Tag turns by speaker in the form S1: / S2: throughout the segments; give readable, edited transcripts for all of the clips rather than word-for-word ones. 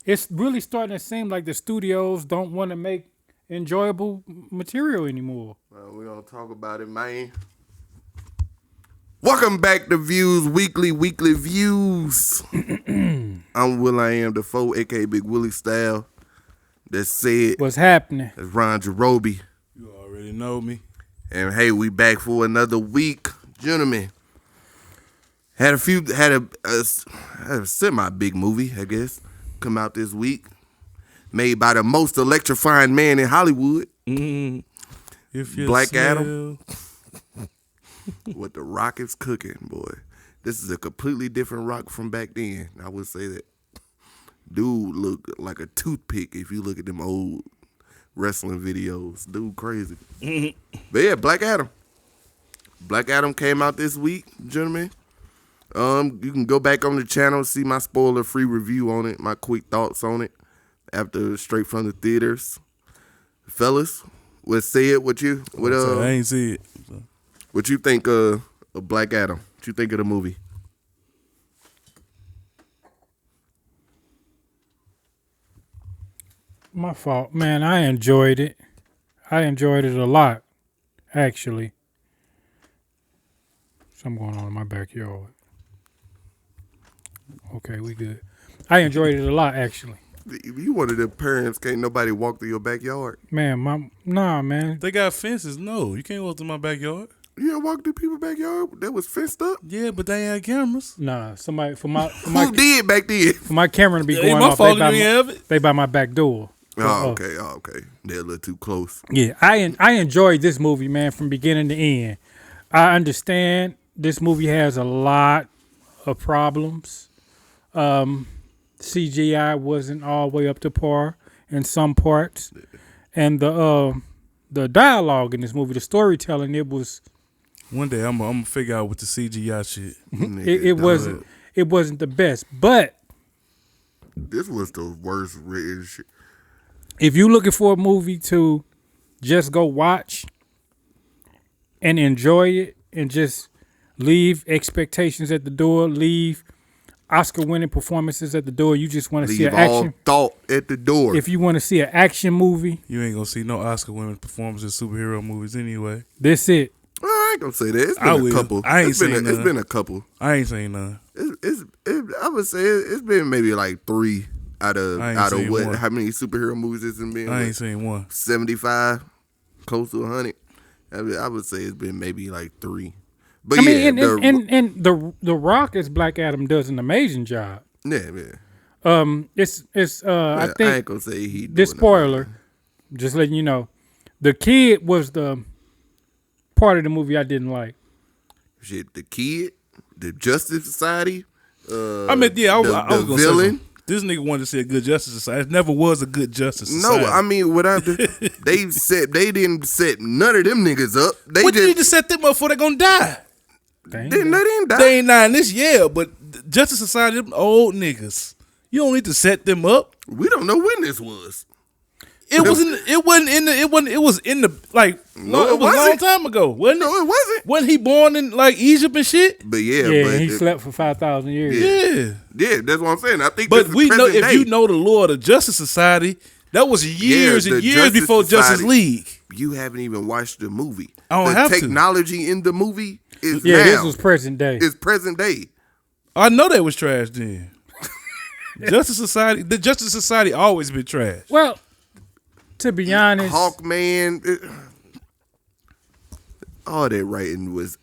S1: it's really starting to seem like the studios don't want to make enjoyable material anymore.
S2: We're going to talk about it, man. Welcome back to Views Weekly Views. I'm Will I Am Defoe, a.k.a. Big Willie Style. That's said.
S1: What's happening?
S2: That's Ron Jerobi.
S3: You already know me.
S2: And hey, we back for another week. Gentlemen, had a semi-big movie, I guess, come out this week. Made by the most electrifying man in Hollywood. Black Adam. What the Rock is cooking, boy. This is a completely different Rock from back then. I would say that. Dude look like a toothpick if you look at them old wrestling videos. Dude crazy. But yeah, Black Adam. Black Adam came out this week, gentlemen. You can go back on the channel, see my spoiler-free review on it, my quick thoughts on it, after straight from the theaters. Fellas, let's say it.
S3: I ain't see it. So.
S2: What you think of Black Adam? What you think of the movie?
S1: My fault, man. I enjoyed it. I enjoyed it a lot, actually. Something going on in my backyard. Okay, we good. I enjoyed it a lot, actually.
S2: You one of the parents, can't nobody walk through your backyard.
S1: Man, nah, man.
S3: They got fences. No, you can't walk through my backyard.
S2: You didn't walk through people's backyard that was fenced up?
S3: Yeah, but they ain't had cameras.
S1: Nah, somebody
S2: Who did back then?
S1: For my camera to be going
S3: my
S1: off,
S3: fault they
S1: by my back door.
S2: Oh, okay. They're a little too close.
S1: Yeah, I enjoyed this movie, man, from beginning to end. I understand this movie has a lot of problems. CGI wasn't all the way up to par in some parts, and the dialogue in this movie, the storytelling, it was.
S3: One day I'm gonna figure out with the CGI shit.
S1: it wasn't the best, but
S2: this was the worst written shit.
S1: If you're looking for a movie to just go watch and enjoy it and just leave expectations at the door, leave Oscar-winning performances at the door, you just want to see an action.
S2: Leave all thought at the door.
S1: If you want to see an action movie.
S3: You ain't going to see no Oscar-winning performances in superhero movies anyway.
S1: That's it.
S2: I ain't going to say that. It's been a couple. It's been a couple.
S3: I ain't saying none.
S2: I would say it's been maybe like 3 out of what?
S3: One.
S2: How many superhero movies has it been?
S3: I ain't seen one.
S2: 75, close to 100. I would say it's been maybe like 3. But
S1: the Rock as Black Adam does an amazing job.
S2: Yeah.
S1: I think
S2: I ain't gonna say he.
S1: This spoiler, just letting you know, the kid was the part of the movie I didn't like.
S2: Shit, the kid, the Justice Society.
S3: I was gonna
S2: villain.
S3: Say this nigga wanted to see a good Justice Society. It never was a good Justice Society.
S2: No, I mean, they didn't set none of them niggas up.
S3: You need to set them up before they gonna die?
S2: They didn't die.
S3: They ain't dying this year, but Justice Society, them old niggas. You don't need to set them up.
S2: We don't know when this was.
S3: It was in the like. No, it was a long time ago, wasn't it?
S2: No, it wasn't.
S3: Wasn't he born in like Egypt and shit?
S2: But
S1: he slept for 5,000 years.
S2: Yeah, that's what I'm saying. I think.
S3: But we know if you know the lore of the Justice Society, that was years and years before Justice League.
S2: You haven't even watched the movie.
S3: I don't have to.
S2: The technology in the movie is now.
S1: This was present day.
S2: It's present day.
S3: I know that was trash then. The Justice Society always been trash.
S1: Well, to be honest,
S2: Hawkman, all that writing was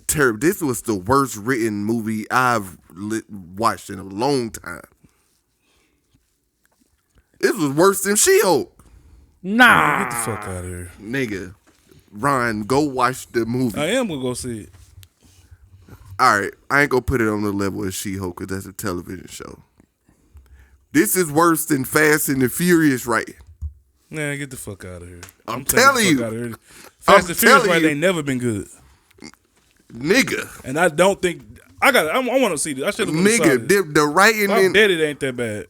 S2: terrible. This was the worst written movie I've watched in a long time. This was worse than She-Hulk.
S1: Nah.
S3: Get the fuck out of here.
S2: Nigga, Ron, go watch the movie.
S3: I am gonna go see it.
S2: All right, I ain't gonna put it on the level of She-Hulk because that's a television show. This is worse than Fast and the Furious writing.
S3: Nah, get the fuck out of here.
S2: I'm telling you.
S3: Fast and Furious writing ain't never been good.
S2: Nigga.
S3: And I don't think I want to see this. I should have.
S2: Nigga, the writing.
S3: I bet it ain't that bad.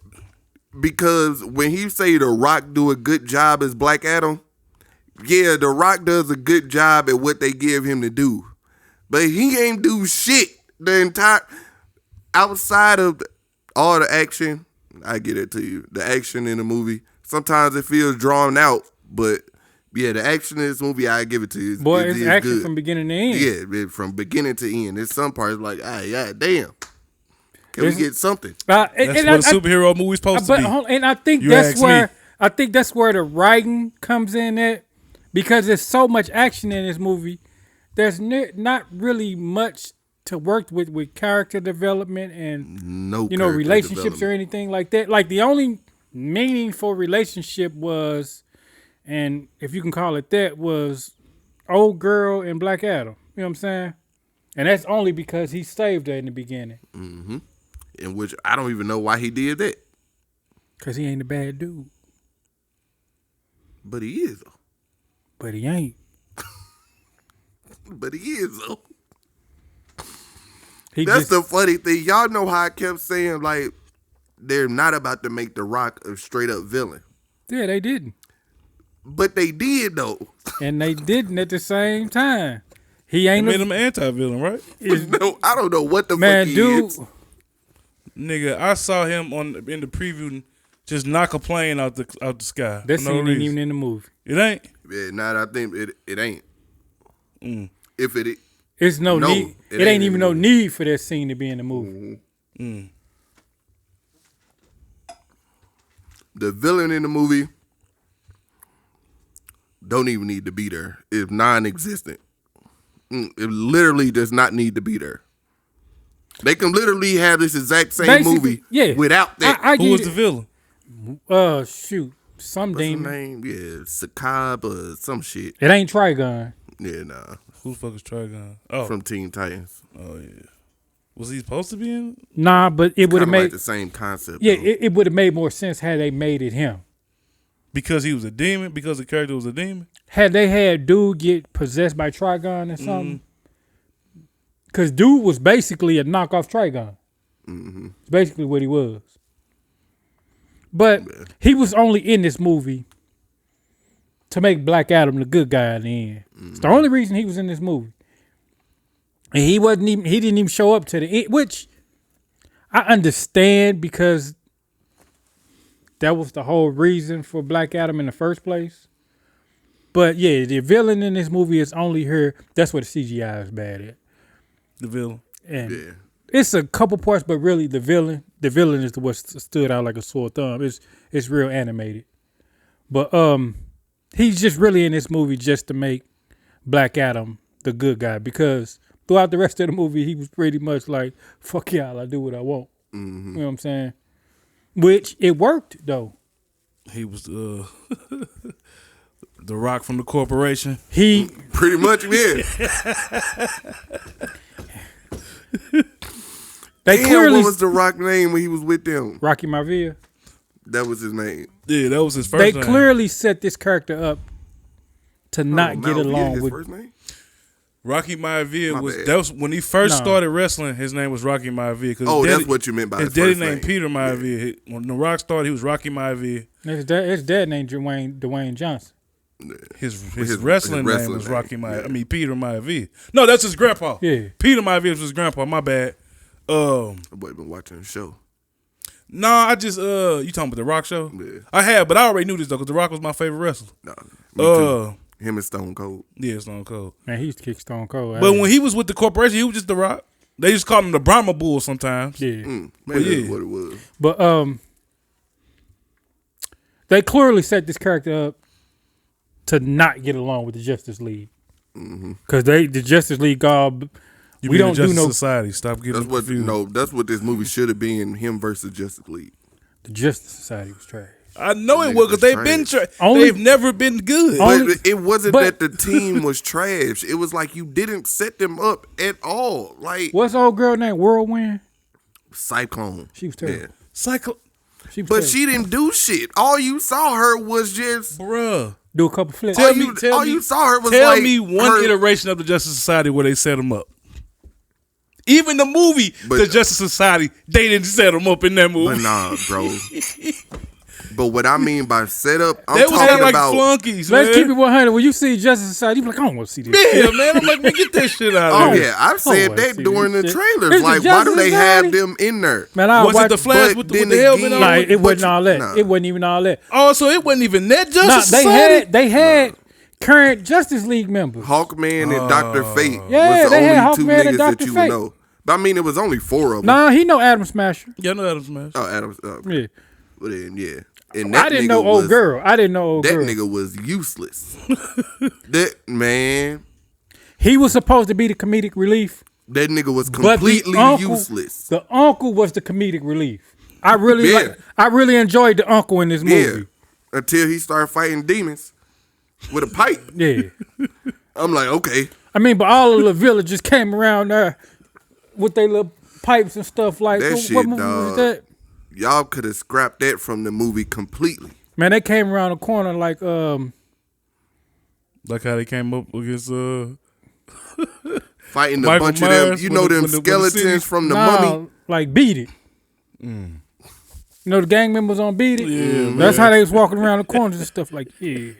S2: Because when he say The Rock do a good job as Black Adam, yeah, The Rock does a good job at what they give him to do. But he ain't do shit the entire outside of all the action I get it to you. The action in the movie, sometimes it feels drawn out, but yeah, the action in this movie, I give it to you.
S1: Boy, it's action
S2: good.
S1: from beginning to end.
S2: Yeah, from beginning to end. There's some parts like, yeah, damn. Can we get something?
S3: That's what a superhero movie's supposed to be.
S1: And I think I think that's where the writing comes in at, because there's so much action in this movie. There's not really much to work with character development and relationships or anything like that. Like the only meaningful relationship was, and if you can call it that, was old girl and Black Adam. You know what I'm saying? And that's only because he saved her in the beginning.
S2: Mm-hmm. In which I don't even know why he did that.
S1: Because he ain't a bad dude.
S2: But he is, though.
S1: But he ain't.
S2: But he is, though.
S1: That's
S2: the funny thing. Y'all know how I kept saying, like, they're not about to make The Rock a straight-up villain.
S1: Yeah, they didn't.
S2: But they did, though.
S1: And they didn't at the same time. He ain't
S3: made him an anti-villain, right?
S2: No, I don't know what the fuck he is.
S3: Nigga, I saw him in the preview just knock a plane out the sky.
S1: That scene ain't even in the movie.
S3: It ain't?
S2: Yeah, I think it ain't. If it
S1: it's no need. It ain't even no need for that scene to be in the movie.
S2: Mm-hmm. The villain in the movie don't even need to be there. It's non-existent. It literally does not need to be there. They can literally have this exact same movie without that.
S3: Who was the villain?
S1: Shoot. Some
S2: What's
S1: demon.
S2: His name? Yeah, Sakab or some shit.
S1: It ain't Trigon.
S2: Yeah, nah.
S3: Who the fuck is Trigon? Oh.
S2: From Teen Titans.
S3: Oh, yeah. Was he supposed to be in?
S1: Nah, but it would have made
S2: like the same concept.
S1: Yeah, it would have made more sense had they made it him.
S3: Because he was a demon? Because the character was a demon?
S1: Had they had dude get possessed by Trigon or something? Because dude was basically a knockoff Trigon.
S2: Mm-hmm.
S1: It's basically what he was. But he was only in this movie to make Black Adam the good guy in the end. It's the only reason he was in this movie. And he didn't even show up to the end, which I understand because that was the whole reason for Black Adam in the first place. But yeah, the villain in this movie is only her. That's what the CGI is bad at.
S3: The villain.
S1: And it's a couple parts, but really the villain is what stood out like a sore thumb. It's real animated. But he's just really in this movie just to make Black Adam the good guy, because throughout the rest of the movie he was pretty much like, fuck y'all, I do what I want.
S2: Mm-hmm.
S1: You know what I'm saying? Which it worked though.
S3: He was the Rock from the corporation.
S1: He
S2: pretty much, yeah. What was the Rock name when he was with them?
S1: Rocky Maivia.
S2: That was his name.
S3: Yeah, that was his first name.
S1: They clearly set this character up to not get along
S2: his
S1: with.
S2: First name?
S3: Rocky Maivia that was when he first started wrestling. His name was Rocky Maivia.
S2: That's what you meant by
S3: his daddy named Peter Maivia. When The Rock started, he was Rocky Maivia.
S1: His dad named Dwayne Johnson.
S3: His wrestling name was Rocky Maivia. I mean Peter Maivia. No, that's his grandpa.
S1: Yeah,
S3: Peter Maivia was his grandpa. My bad.
S2: I've been watching the show.
S3: No, I just you talking about the Rock show?
S2: Yeah.
S3: I had, but I already knew this though because The Rock was my favorite wrestler.
S2: No, me too. Him and Stone Cold.
S3: Yeah, Stone Cold.
S1: Man, he used to kick Stone Cold.
S3: But when he was with the corporation, he was just The Rock. They just called him the Brahma Bull sometimes.
S1: Yeah,
S2: maybe that's what it was.
S1: But they clearly set this character up to not get along with the Justice League, because the Justice League we don't do no
S3: Society. Stop getting confused.
S2: No, that's what this movie should have been. Him versus Justice League.
S1: The Justice Society was trash.
S3: I know it was because they've been trash. They've never been good.
S2: But it wasn't that the team was trash. It was like you didn't set them up at all. Like,
S1: what's the old girl named Whirlwind?
S2: Cyclone.
S1: She was terrible.
S3: Yeah.
S2: She didn't do shit. All you saw her was just
S1: do a couple flips.
S2: All you saw her was
S3: tell me one iteration of the Justice Society where they set them up. Even the movie, The Justice Society, they didn't set them up in that movie.
S2: But nah, bro. But what I mean by setup, I'm
S3: They was
S2: talking
S3: like
S2: about.
S3: flunkies,
S1: Let's
S3: man.
S1: keep it 100. When you see Justice Society, you be like, I don't want to see this.
S3: Yeah, man. I'm like, man, get that shit out
S2: Oh
S3: of here.
S2: yeah, I've said
S1: wanna
S2: that
S1: see
S2: during the
S1: this shit.
S2: trailers.
S1: It's the
S2: Like, why do
S1: Justice
S2: they have
S1: Society?
S2: them in there?
S1: Man, I
S3: Was it
S1: watch,
S3: the Flash
S2: but
S3: with
S2: then
S3: the helmet
S2: again-
S3: on?
S1: Nah, it wasn't
S2: But
S1: all that.
S2: nah.
S1: It wasn't even all that.
S3: Oh, so it wasn't even that
S1: Nah,
S3: Justice
S1: they
S3: Society?
S1: had current Justice League members.
S2: Hawkman and Dr. Fate
S1: Yeah,
S2: was the
S1: they had
S2: only two
S1: Hawkman and
S2: niggas that
S1: Dr.
S2: you
S1: Fate.
S2: would know. But I mean, it was only 4 of them.
S1: Nah, he know Adam Smasher.
S3: Yeah, I know Adam Smash.
S2: Oh, Adams.
S1: Yeah.
S2: But then, yeah. And that
S1: I didn't
S2: nigga
S1: know
S2: was,
S1: old girl. I didn't know old
S2: That
S1: girl.
S2: nigga was useless. That man.
S1: He was supposed to be the comedic relief,
S2: That nigga was
S1: but
S2: completely
S1: the uncle,
S2: useless.
S1: The uncle was the comedic relief. I really,
S2: Yeah.
S1: I really enjoyed the uncle in this
S2: Yeah.
S1: movie.
S2: Until he started fighting demons with a pipe.
S1: Yeah.
S2: I'm like, okay.
S1: I mean, but all of the villagers came around there with their little pipes and stuff like
S2: That
S1: what
S2: shit,
S1: movie was
S2: dog.
S1: that?
S2: Y'all could have scrapped that from the movie completely.
S1: Man, they came around the corner like
S3: Like how they came up against
S2: Fighting a
S3: Michael
S2: bunch of them.
S3: Myers
S2: You
S3: with
S2: know
S3: the-
S2: them
S3: with the
S2: skeletons
S3: city.
S2: from the mummy?
S1: like Beat It. You know the gang members on Beat It?
S3: Yeah,
S1: That's how they was walking around the corners and stuff like, yeah.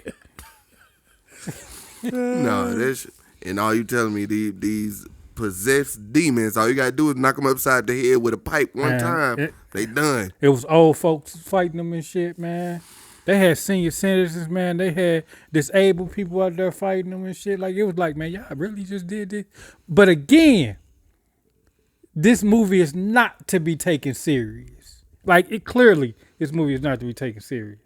S2: No, that shit. And all you telling me, these possessed demons, all you gotta do is knock them upside the head with a pipe one
S1: Man,
S2: time. They done.
S1: It was old folks fighting them and shit, man. They had senior citizens, man. They had disabled people out there fighting them and shit. Like, it was like, man, y'all really just did this? But again, this movie is not to be taken serious. Like, it clearly, this movie is not to be taken serious.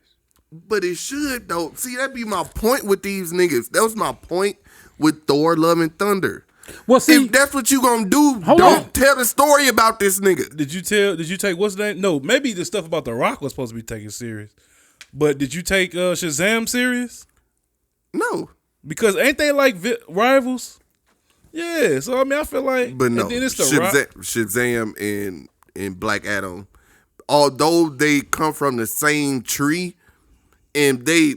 S2: But it should, though. See, that'd be my point with these niggas. That was my point with Thor, Love, and Thunder.
S1: Well, see,
S2: If that's what you gonna do,
S1: Hold
S2: don't
S1: on.
S2: tell the story about this nigga.
S3: Did you take what's the name? No, maybe the stuff about The Rock was supposed to be taken serious. But did you take Shazam serious?
S2: No.
S3: Because ain't they like rivals? Yeah. So I mean, I feel like,
S2: But no,
S3: and then it's The Rock.
S2: Shazam and Black Adam, although they come from the same tree, and they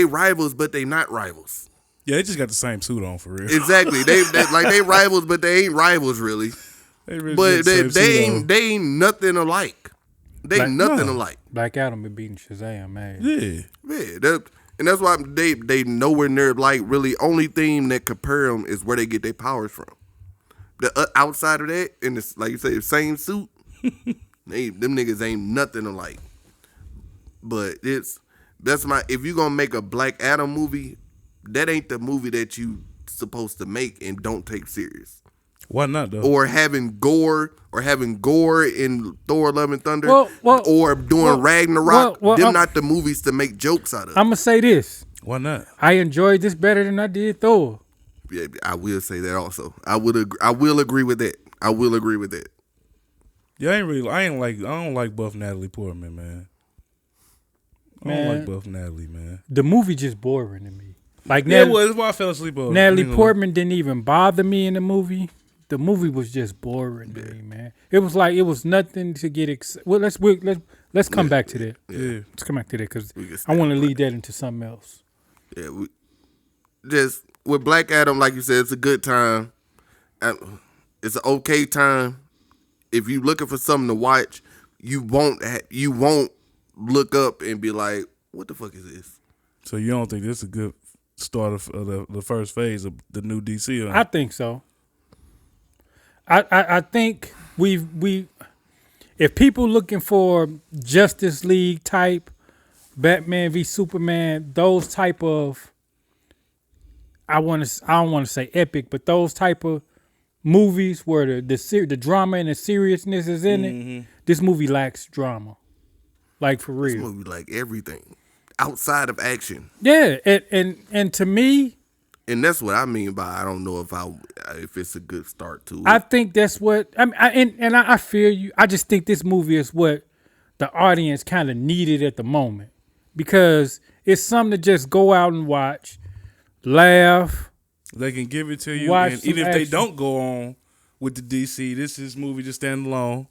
S2: rivals, but they not rivals.
S3: Yeah, they just got the same suit on for real.
S2: Exactly, they rivals, but they ain't rivals really.
S3: They really
S2: But
S3: got the same suit on.
S2: they ain't nothing alike. They
S1: Like,
S2: nothing
S3: no.
S2: alike.
S1: Black Adam been beating Shazam, man.
S3: Yeah.
S2: Yeah, and that's why they nowhere near like really. Only thing that compare them is where they get their powers from. The outside of that, and it's like you say, the same suit. Them niggas ain't nothing alike. But that's my. If you gonna make a Black Adam movie, that ain't the movie that you supposed to make and don't take serious.
S3: Why not though?
S2: Or having gore in Thor: Love and Thunder,
S1: Well,
S2: or doing Ragnarok.
S1: well,
S2: them not the movies to make jokes out of.
S1: I'm going to say this.
S3: Why not?
S1: I enjoyed this better than I did Thor.
S2: Yeah, I will say that also. I will agree with that. I will agree with that.
S3: Yeah, I don't like Buff Natalie Portman, man. I don't
S1: Man.
S3: like Buff Natalie, man.
S1: The movie just boring to me. Like,
S3: Yeah, it was. That's why I fell asleep on it.
S1: Natalie
S3: You know.
S1: Portman didn't even bother me in the movie. The movie was just boring to me, man. It was like, it was nothing to get well, let's come back to that.
S3: Yeah.
S1: Let's come back to that because
S2: We can
S1: I want to
S2: stand
S1: lead that into something else.
S2: Yeah, just with Black Adam, like you said, it's a good time. It's an okay time. If you're looking for something to watch, you won't look up and be like, "What the fuck is this?"
S3: So you don't think this is a good start of the first phase of the new DC?
S1: I think so. I think we if people looking for Justice League type, Batman v Superman, those type of I don't want to say epic, but those type of movies where the drama and the seriousness is in it. This movie lacks drama, like for
S2: This
S1: real.
S2: movie like everything outside of action,
S1: Yeah, and to me,
S2: and that's what I mean by I don't know if it's a good start to it.
S1: I think that's what I mean. I feel you. I just think this movie is what the audience kind of needed at the moment because it's something to just go out and watch, laugh.
S3: They can give it to you,
S1: Watch
S3: and
S1: some
S3: even if they
S1: action.
S3: don't go on with the DC, this is movie just stand alone.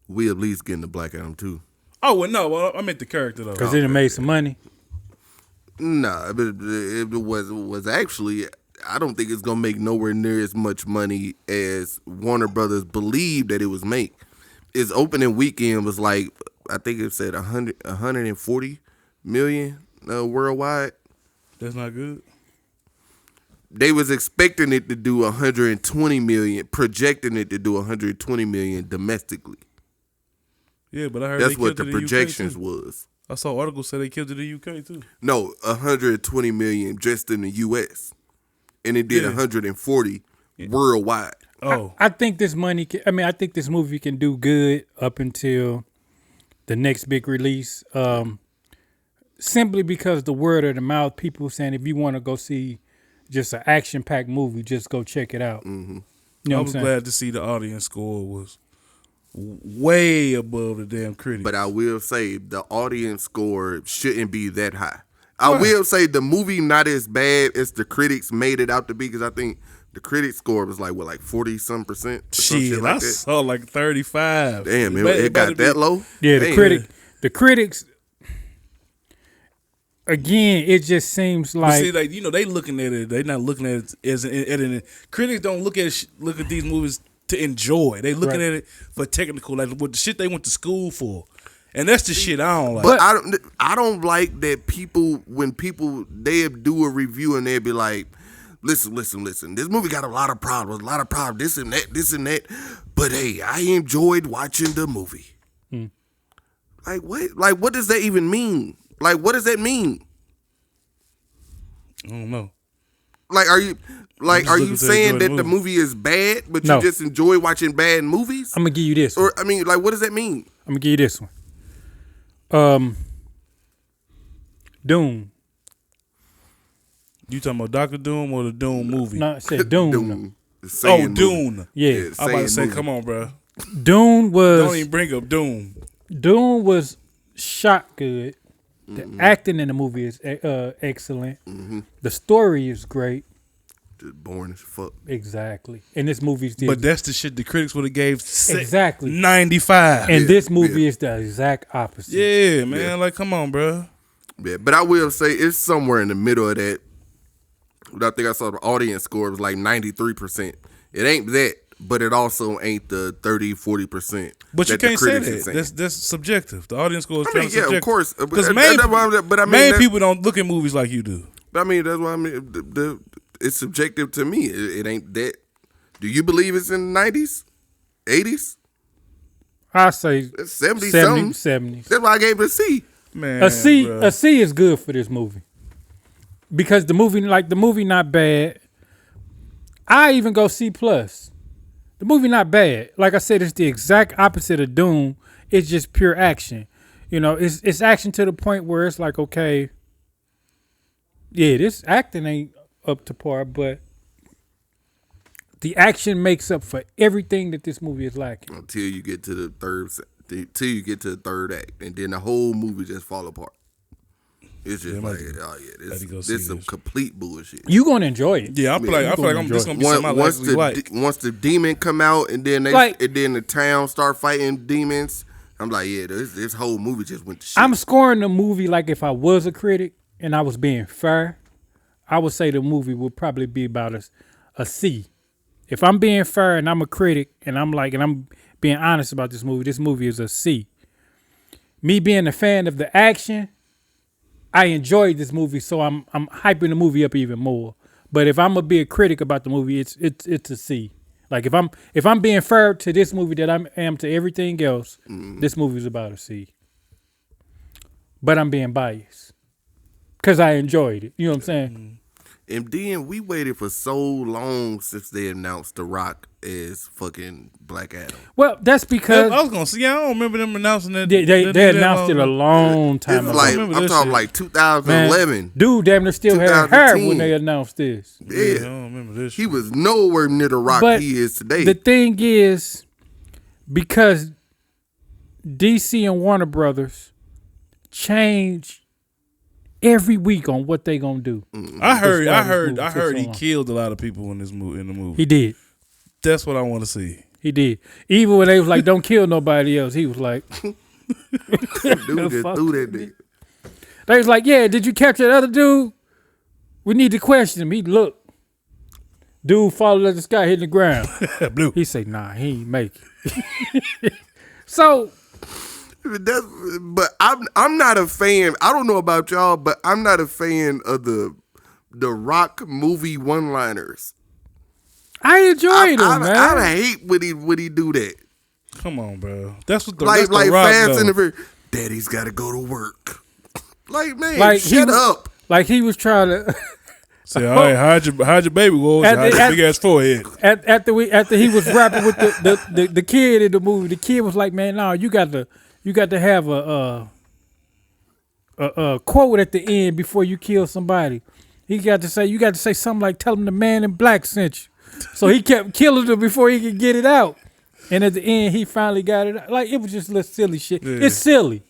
S2: We at least getting the Black Adam too.
S3: Oh well, no, I meant the character though.
S1: Because it made some money.
S2: Nah, but it was actually. I don't think it's gonna make nowhere near as much money as Warner Brothers believed that it was make. its opening weekend was like, I think it said 140 million worldwide.
S3: That's not good.
S2: They was expecting it to do 120 million, projecting it to do 120 million domestically.
S3: Yeah, but I heard
S2: That's
S3: they
S2: what
S3: killed
S2: the
S3: it in
S2: projections
S3: UK too.
S2: was.
S3: I saw articles say they killed it in UK too.
S2: No, 120 million just in the U.S. and it did
S3: Yeah.
S2: 140 worldwide.
S3: Oh,
S1: I think this I think this movie can do good up until the next big release. Simply because the word of the mouth, people saying if you want to go see just an action-packed movie, just go check it out.
S2: Mm-hmm.
S1: You know
S3: I
S1: what I'm
S3: was
S1: saying?
S3: glad to see the audience score was way above the damn critics.
S2: But I will say the audience score shouldn't be that high. I
S3: Right.
S2: will say the movie not as bad as the critics made it out to be, because I think the critic score was like 40-some%. Or some
S3: shit,
S2: shit like
S3: I
S2: that.
S3: saw like 35.
S2: Damn, it
S3: better
S2: got
S3: be-
S2: that low.
S1: Yeah,
S2: Damn.
S1: the critics. Again, it just seems
S3: But
S1: like
S3: see, like they looking at it. They not looking at it as critics don't look at these movies to enjoy. They looking
S1: Right.
S3: at it for technical, like what the shit they went to school for, and that's the shit I don't like.
S2: But I don't like that when people they do a review and they be like, listen. This movie got a lot of problems, this and that. But hey, I enjoyed watching the movie. Like what? Like what does that even mean? Like what does that mean?
S3: I don't know.
S2: Like are you
S3: looking to
S2: saying
S3: enjoy the
S2: that the
S3: movie.
S2: movie is bad, but
S1: No.
S2: you just enjoy watching bad movies?
S1: I'm gonna give you this one.
S2: Or I mean, like what does that mean?
S1: I'm gonna give you this one. Doom.
S3: You talking about Dr. Doom or the Doom movie?
S1: No, I said Doom.
S2: Dune. The
S3: Oh,
S2: Saiyan movie.
S3: Dune.
S1: Yeah.
S2: Yeah,
S3: I'm about to
S2: Saiyan
S3: say,
S2: movie.
S3: come on, bro.
S1: Doom
S3: Don't
S1: was
S3: even bring up Doom.
S1: Doom was shot good. The acting in the movie is excellent. The story is great.
S2: Just boring as fuck.
S1: Exactly. And this movie's
S3: But that's the shit the critics would have gave
S1: exactly.
S3: 95.
S1: And
S2: Yeah,
S1: this movie
S2: yeah.
S1: is the exact opposite.
S3: Yeah, man.
S2: Yeah.
S3: Like, come on, bro.
S2: Yeah, but I will say it's somewhere in the middle of that. I think I saw the audience score was like 93%. It ain't that, but it also ain't the 30-40%.
S3: But you
S2: that the
S3: can't say
S2: critics is
S3: that.
S2: saying.
S3: That's subjective. The audience score is
S2: I
S3: kind
S2: mean,
S3: of
S2: yeah,
S3: subjective.
S2: of course.
S3: Because
S2: But
S3: main
S2: that-
S3: people don't look at movies like you do.
S2: But I mean, that's why I mean. It's subjective to me. It ain't that. Do you believe it's in the 90s, 80s,
S1: I say
S2: 70s,
S1: 70s.
S2: something?
S1: 70s.
S2: That's why I gave it a C.
S3: Man,
S1: A C,
S3: bruh.
S1: a C is good for this movie because the movie not bad. I even go C plus. The movie not bad. Like I said, it's the exact opposite of Doom. It's just pure action. You know, it's action to the point where it's like, okay, yeah, this acting ain't up to par, but the action makes up for everything that this movie is lacking.
S2: Until you get to the third act, and then the whole movie just fall apart. It's just
S3: might
S2: like,
S3: be-
S2: oh yeah,
S3: had to go
S2: this
S3: see
S2: is some
S3: this.
S2: complete bullshit.
S1: You gonna enjoy it.
S3: Yeah, I feel like
S1: you
S3: I'm
S1: gonna
S3: this gonna be something I
S2: Once
S3: actually like.
S2: once the demon come out, and then then the town start fighting demons. I'm like, yeah, this whole movie just went to shit.
S1: I'm scoring the movie like if I was a critic and I was being fair, I would say the movie would probably be about a C. If I'm being fair and I'm a critic and I'm being honest about this movie is a C. Me being a fan of the action, I enjoyed this movie, so I'm hyping the movie up even more. But if I'm gonna be a critic about the movie, it's a C. Like if I'm being fair to this movie that I am to everything else, this movie's about a C. But I'm being biased because I enjoyed it. You know what I'm saying?
S2: And then we waited for so long since they announced The Rock as fucking Black Adam.
S1: Well, that's because
S3: I was gonna say, I don't remember them announcing that.
S1: they
S3: that
S1: announced it a long time
S2: It's
S1: ago.
S2: like
S3: remember
S2: I'm
S3: this
S2: talking
S3: shit.
S2: like
S1: Man,
S2: 2011.
S1: dude damn near still had hair
S2: 2010.
S1: when they announced this.
S3: Yeah, I
S2: Yeah,
S3: don't remember this.
S2: he was nowhere near the Rock
S1: But
S2: he is today.
S1: the thing is, because DC and Warner Brothers change every week on what they gonna do.
S3: I heard
S1: movie
S3: he
S1: took so
S3: killed a lot of people in this movie. In the movie,
S1: He did.
S3: that's what I want to see.
S1: He did. Even when they was like, "Don't kill nobody else," he was like,
S2: Dude just
S1: fuck
S2: threw that nigga.
S1: "They was like, yeah, did you capture that other dude? We need to question him." He looked. Dude followed up the sky, hitting the ground.
S3: Blue.
S1: He say, "Nah, he ain't make it." So
S2: But I'm not a fan. I don't know about y'all, but I'm not a fan of the Rock movie one-liners.
S1: I enjoyed him, man.
S2: I hate when he do that.
S3: Come on, bro. That's what the
S2: Like
S3: Rock
S2: Fast
S3: though.
S2: and the Furious. Daddy's got to go to work. Like, man,
S1: Like,
S2: shut up.
S1: Like he was trying to.
S3: Say, all right, hide your baby wolves, hide your big ass forehead.
S1: After he was rapping with the kid in the movie, the kid was like, "Man, no, you got to have a quote at the end before you kill somebody." You got to say something like, "Tell him the man in black sent you." So he kept killing them before he could get it out, and at the end he finally got it out. Like, it was just little silly shit.
S3: Yeah.
S1: It's silly.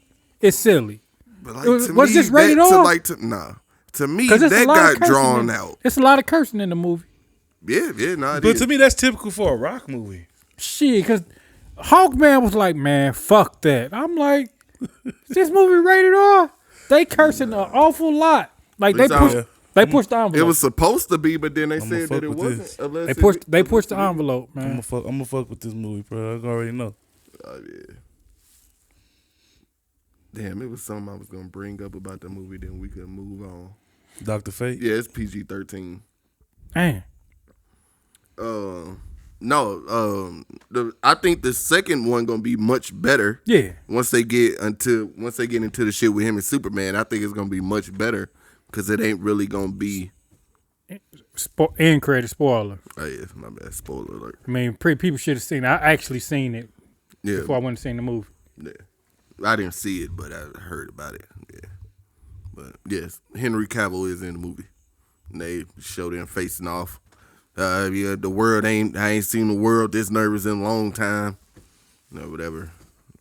S2: But like,
S1: Was this rated R?
S2: Nah. To me,
S1: 'Cause it's a
S2: that
S1: lot of
S2: got drawn
S1: cursing
S2: out.
S1: It's a lot of cursing in the movie.
S2: Yeah, nah, it
S3: But
S2: is.
S3: to me, that's typical for a Rock movie.
S1: Shit, because Hawkman was like, "Man, fuck that." I'm like, "Is this movie rated R?" They cursing an awful lot. Like, they pushed the envelope.
S2: It was supposed to be, but then they
S3: I'ma
S2: said
S3: fuck
S2: that it
S3: with
S2: wasn't.
S3: this.
S2: Unless
S1: They pushed the envelope, man.
S3: I'm gonna fuck with this movie, bro. I already know.
S2: Oh, yeah. Damn, it was something I was gonna bring up about the movie. Then we could move on.
S3: Dr. Fate.
S2: Yeah, it's PG-13.
S1: Man,
S2: No, I think the second one gonna be much better.
S1: yeah.
S2: Once they get into the shit with him and Superman, I think it's gonna be much better because it ain't really gonna be.
S1: End credit spoiler.
S2: Oh yeah, my bad. Spoiler alert.
S1: I mean, people should have seen it. I actually seen it
S2: Yeah,
S1: before I went and seen the movie.
S2: yeah. I didn't see it, but I heard about it. Yeah, but yes, Henry Cavill is in the movie. And they show them facing off. Yeah, the world ain't. I ain't seen the world this nervous in a long time. No, whatever.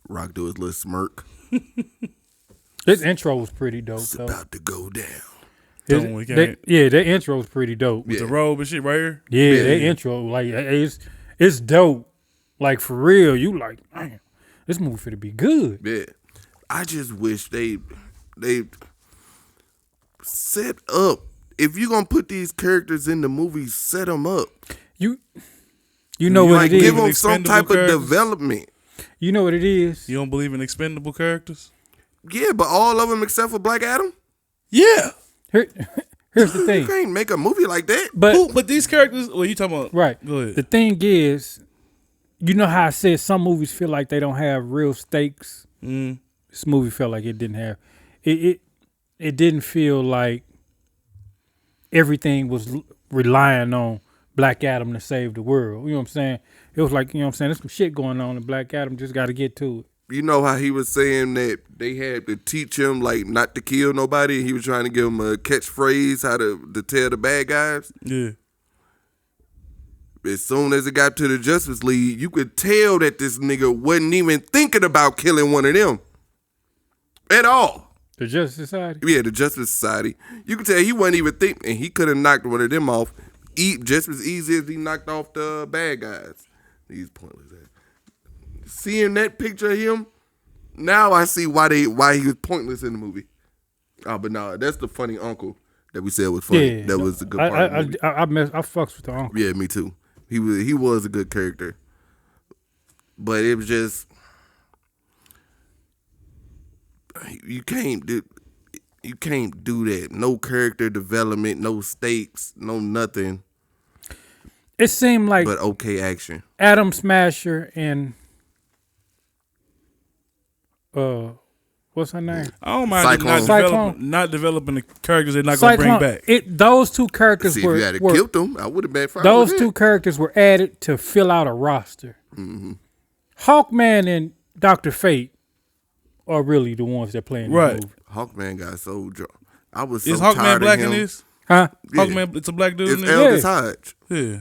S2: Rock do his little smirk.
S1: This intro was pretty dope,
S2: It's
S1: though.
S2: about to go down.
S1: That intro was pretty dope.
S3: With the robe and shit right here.
S1: Yeah, that intro, like, it's dope. Like, for real, you like, man, this movie finna be good.
S2: Yeah, I just wish they set up. If you gonna put these characters in the movie, set them up.
S1: You know what
S2: Like,
S1: it is.
S2: give them some
S3: Expendable
S2: type of
S3: characters?
S2: development.
S1: You know what it is.
S3: You don't believe in expendable characters?
S2: Yeah, but all of them except for Black Adam.
S3: Yeah.
S1: Here's the
S2: You
S1: thing.
S2: can't make a movie like that.
S1: But
S3: these characters, well, you talking about?
S1: right.
S3: Go ahead.
S1: The thing is, you know how I said some movies feel like they don't have real stakes. This movie felt like it didn't have. It didn't feel like everything was relying on Black Adam to save the world. You know what I'm saying? It was like, you know what I'm saying, there's some shit going on and Black Adam just got to get to it.
S2: You know how he was saying that they had to teach him like not to kill nobody. He was trying to give him a catchphrase how to tell the bad guys.
S3: Yeah.
S2: As soon as it got to the Justice League, you could tell that this nigga wasn't even thinking about killing one of them at all.
S1: The Justice Society?
S2: Yeah, the Justice Society. You could tell he wasn't even thinking, and he could have knocked one of them off just as easy as he knocked off the bad guys. These pointless ass. Seeing that picture of him, now I see why he was pointless in the movie. Oh, but no, that's the funny uncle that we said was funny.
S1: Yeah.
S2: That was the good part of the movie.
S1: I fucks with the uncle.
S2: Yeah, me too. He was a good character, but it was just you can't do that. No character development, no stakes, no nothing.
S1: It seemed like
S2: But okay action.
S1: Adam Smasher and what's her name?
S3: I don't mind them
S1: Cyclone.
S3: not developing the characters they're not going to bring back.
S1: Those two characters
S2: See, if
S1: were
S2: you had killed them, I would have been fine.
S1: those
S2: with
S1: two
S2: it.
S1: characters were added to fill out a roster.
S2: Mm-hmm.
S1: Hawkman and Dr. Fate are really the ones that play in the
S3: Right.
S1: movie.
S2: Hawkman got so drunk. I was so
S3: Is
S2: tired
S3: Hawkman black
S2: of him.
S3: in this?
S1: Huh?
S2: Yeah.
S3: Hawkman, it's a black dude
S2: It's
S3: in this?
S2: Aldous Hodge.
S3: Yeah.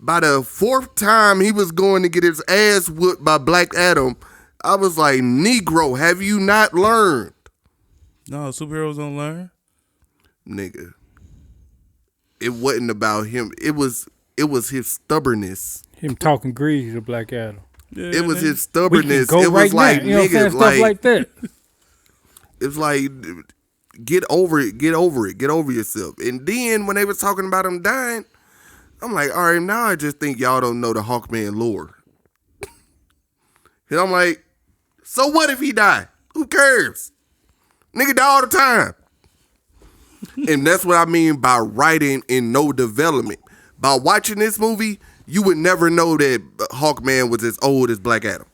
S2: By the fourth time he was going to get his ass whooped by Black Adam, I was like, Negro, have you not learned?
S3: No, superheroes don't learn.
S2: Nigga. It wasn't about him. It was his stubbornness.
S1: Him talking greasy to Black Adam.
S3: Yeah,
S2: It was
S3: man.
S2: his
S1: We can
S2: stubbornness.
S1: go
S2: It was
S1: right
S2: like,
S1: now. You know what I'm saying?
S2: nigga,
S1: Stuff like that.
S2: it was like, get over it, get over yourself. And then when they was talking about him dying, I'm like, all right, now I just think y'all don't know the Hawkman lore. And I'm like, so what if he die? Who cares? Nigga die all the time. And that's what I mean by writing and no development. By watching this movie, you would never know that Hawkman was as old as Black Adam.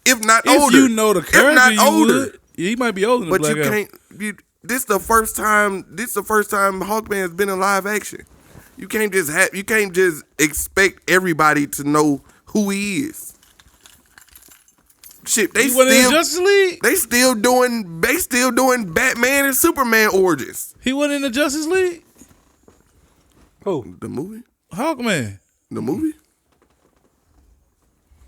S2: If not older.
S3: If you know the character,
S2: if not
S3: you
S2: older.
S3: would. Yeah, he might be older than
S2: But
S3: Black
S2: you
S3: Adam.
S2: can't. This the first time Hawkman has been in live action. You can't just expect everybody to know who he is. Shit,
S3: He wasn't in the Justice League.
S2: They still doing Batman and Superman origins.
S3: He wasn't in the Justice League.
S1: Who?
S2: The movie?
S3: Hawkman.
S2: The movie?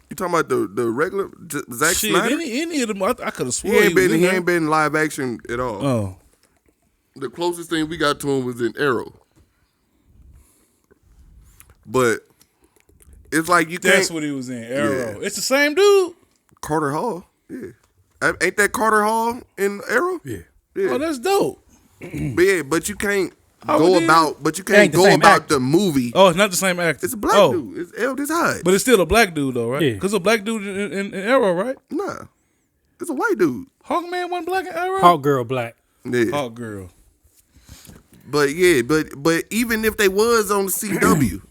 S2: You talking about the regular Zack
S3: Shit,
S2: Snyder?
S3: any of them, I could have
S2: He
S3: sworn
S2: ain't
S3: was
S2: been
S3: in there.
S2: in live action at all.
S3: Oh,
S2: The closest thing we got to him was in Arrow. But it's like you can't.
S3: that's what he was in. Arrow. Yeah. It's the same dude.
S2: Carter Hall. Yeah. Ain't that Carter Hall in Arrow?
S1: Yeah.
S3: Oh, that's dope.
S2: But you can't
S3: Oh,
S2: go
S3: it is?
S2: about. But you
S1: It ain't
S2: can't
S1: the
S2: go
S1: same
S2: about
S1: actor.
S2: the movie.
S3: Oh, it's not the same actor.
S2: It's a black dude. It's Eldridge Hodge.
S3: But it's still a black dude though, right?
S1: Yeah.
S3: Because a black dude in Arrow, right?
S2: Nah, it's a white dude.
S3: Hawkman wasn't black in Arrow.
S1: Hawk Girl Black.
S2: Yeah.
S3: Hawk Girl.
S2: But yeah, but even if they was on the CW,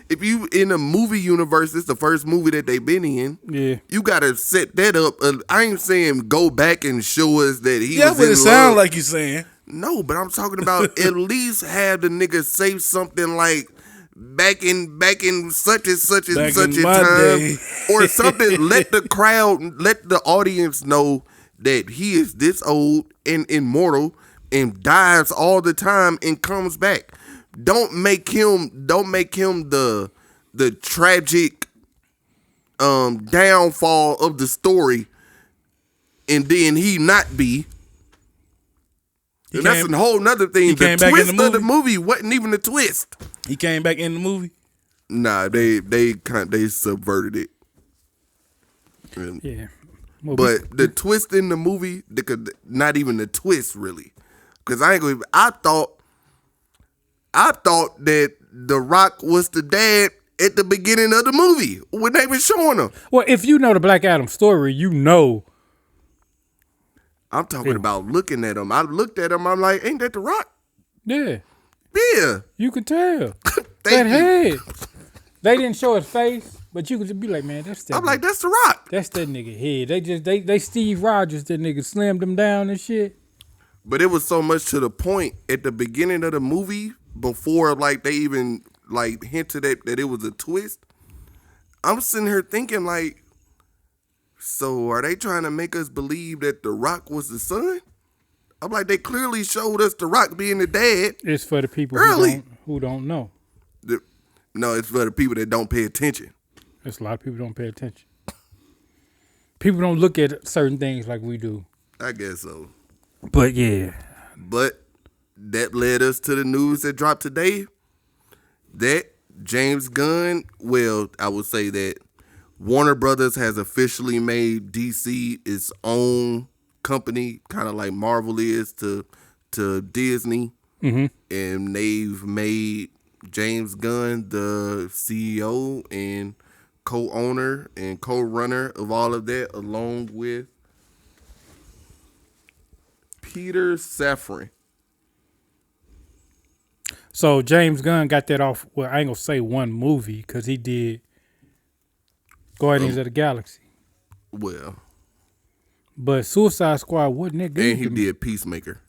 S2: if you in a movie universe, it's the first movie that they been in.
S1: Yeah.
S2: You gotta set that up. I ain't saying go back and show us that he
S3: Yeah,
S2: was
S3: but
S2: in
S3: it sound
S2: love.
S3: like you saying.
S2: No, but I'm talking about at least have the nigga say something like back in such and such and
S3: Back
S2: such
S3: in
S2: a
S3: my
S2: time
S3: day.
S2: or something. Let the crowd, let the audience know that he is this old and immortal and dies all the time and comes back. Don't make him the tragic downfall of the story and then he not be. And that's a whole nother thing. The twist of the movie wasn't even a twist.
S3: He came back in the movie.
S2: Nah, they subverted it. And-
S1: Yeah. Well,
S2: But the twist in the movie, not even the twist really, because I thought that The Rock was the dad at the beginning of the movie when they were showing him.
S1: well, if you know the Black Adam story, you know.
S2: I'm talking about looking at him. I looked at him. I'm like, ain't that The Rock?
S1: Yeah.
S2: Yeah.
S1: You could tell.
S2: Thank
S1: that
S2: you.
S1: head. They didn't show his face, but you could just be like, man, that's that.
S2: I'm like, that's The Rock.
S1: That's that nigga head. They Steve Rogers, that nigga slimmed him down and shit.
S2: But it was so much to the point at the beginning of the movie before like they even like hinted that it was a twist. I'm sitting here thinking like, so are they trying to make us believe that The Rock was the son? I'm like, they clearly showed us The Rock being the dad.
S1: It's for the people
S2: Early.
S1: who don't know.
S2: No, it's for the people that don't pay attention.
S1: There's a lot of people don't pay attention. People don't look at certain things like we do.
S2: I guess so.
S1: But yeah.
S2: But that led us to the news that dropped today that James Gunn, well, I would say that Warner Brothers has officially made DC its own company, kind of like Marvel is to Disney.
S1: Mm-hmm.
S2: And they've made James Gunn the CEO and co-owner and co-runner of all of that, along with Peter Safran.
S1: So James Gunn got that off, well, I ain't gonna say one movie, because he did Guardians of the Galaxy.
S2: Well,
S1: But Suicide Squad wasn't that good.
S2: and he
S1: to me.
S2: did Peacemaker.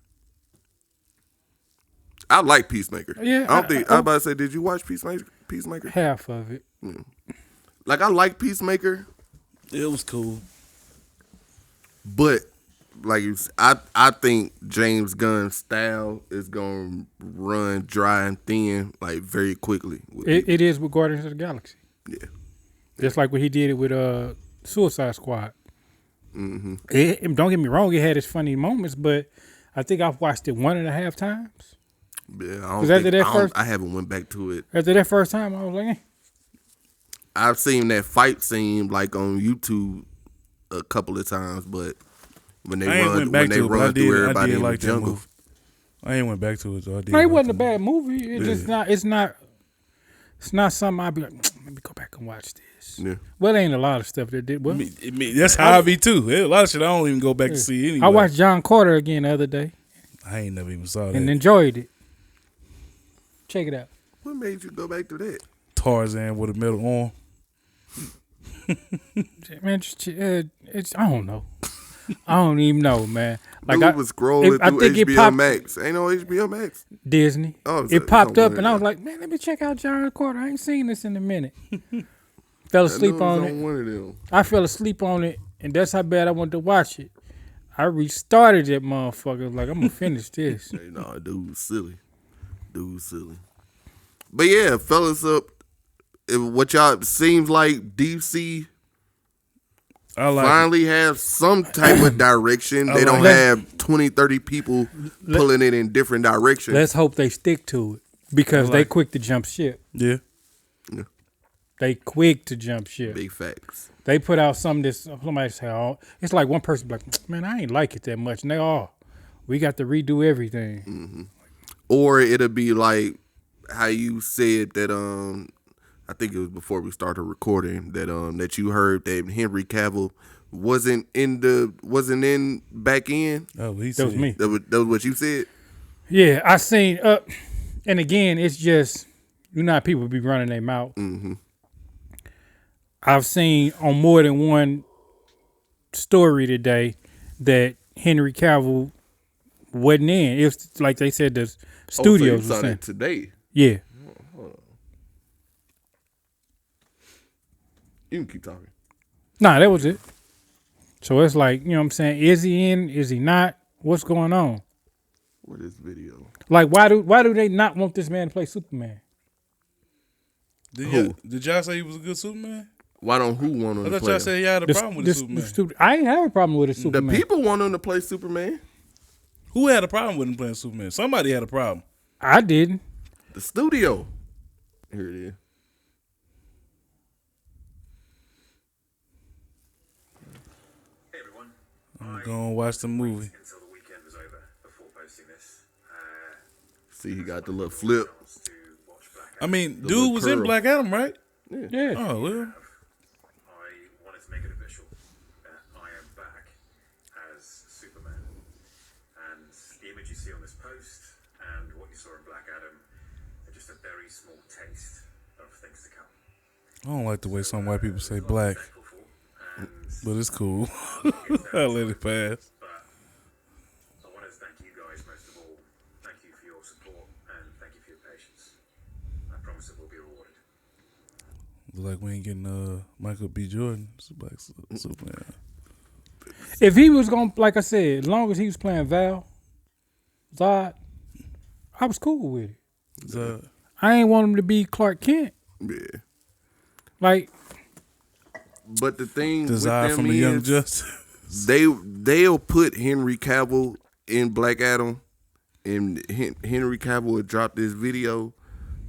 S2: I like Peacemaker.
S1: Yeah,
S2: I don't think I was about to say, did you watch Peacemaker?
S1: Half of it.
S2: Like I like Peacemaker,
S3: It was cool.
S2: but like I think James Gunn's style is gonna run dry and thin like very quickly.
S1: It is with Guardians of the Galaxy.
S2: Yeah.
S1: Just like what he did it with Suicide Squad. Mm-hmm. Don't get me wrong, it had its funny moments, but I think I've watched it 1.5 times.
S2: Yeah, I haven't went back to it.
S1: After that first time, I was like, eh.
S2: I've seen that fight scene like on YouTube a couple of times, but when they run through everybody in the jungle.
S3: I ain't went back to it, so I did.
S1: No, it wasn't a bad movie. It's just not. It's not. It's not something I'll be like, let me go back and watch this.
S2: Yeah.
S1: Well, there ain't a lot of stuff that did. Well,
S3: That's how I be too. There's a lot of shit I don't even go back to see anyway.
S1: I watched John Carter again the other day
S3: I ain't never even saw that.
S1: and enjoyed it. Check it out.
S2: What made you go back to that?
S3: Tarzan with a metal arm.
S1: Man, it's I don't know. I don't even know, man.
S2: Like I was scrolling through HBO Max. Ain't no HBO Max.
S1: Disney.
S2: Oh,
S1: it popped up, and I was like, man, let me check out John Carter. I ain't seen this in a minute. Fell asleep on it.
S2: One of them.
S1: I fell asleep on it, and that's how bad I wanted to watch it. I restarted that motherfucker. Like, I'm gonna finish this.
S2: Hey, no, dude's silly. But yeah, fellas, what y'all seems like DC finally have some type of direction. They don't have 20, 30 people pulling it in different directions.
S1: Let's hope they stick to it because they quick to jump ship.
S3: Yeah.
S1: They quick to jump ship.
S2: Big facts.
S1: They put out something that somebody say, oh, it's like one person be like, man, I ain't like it that much. And they we got to redo everything.
S2: Mm-hmm. Or it'll be like how you said that I think it was before we started recording that you heard that Henry Cavill wasn't in back in.
S3: Oh,
S1: that was me.
S2: That was what you said.
S1: Yeah, I seen. And again, it's just how people be running their mouth.
S2: Mm-hmm.
S1: I've seen on more than one story today that Henry Cavill wasn't in. It was like they said the studios
S2: so you saw it today.
S1: Yeah.
S2: You can keep talking.
S1: Nah, that was it. So it's like, you know what I'm saying? Is he in? Is he not? What's going on?
S2: What is video?
S1: Like, why do they not want this man to play Superman?
S3: Did y'all say he was a good Superman?
S2: Why don't who want him to play?
S3: I thought y'all said y'all had a problem with the Superman.
S1: I ain't have a problem with the Superman.
S2: The people want him to play Superman.
S3: Who had a problem with him playing Superman? Somebody had a problem.
S1: I didn't.
S2: The studio. Here it is.
S4: Hey everyone.
S3: I'm going to watch the movie.
S4: Until the weekend was over before posting this.
S2: See, he got the little flip.
S3: I mean, dude was in Black Adam, right?
S1: Yeah.
S3: Oh, well.
S4: I wanted to make it official that I am back as Superman. And the image you see on this post and what you saw in Black Adam are just a very small taste of things to come.
S3: I don't like the way some white people say black, but it's cool. I'll let it pass.
S4: But I wanted to thank you guys most of all. Thank you for your support and thank you for your patience. I promise it will be rewarded.
S3: Like we ain't getting Michael B. Jordan, Black Superman.
S1: If he was going to, like I said, as long as he was playing Zod, I was cool with it.
S3: Zod.
S1: I ain't want him to be Clark Kent.
S2: Yeah.
S1: Like,
S2: but the thing with
S3: Zod
S2: them
S3: from the Young Justice.
S2: They'll put Henry Cavill in Black Adam, and Henry Cavill will drop this video,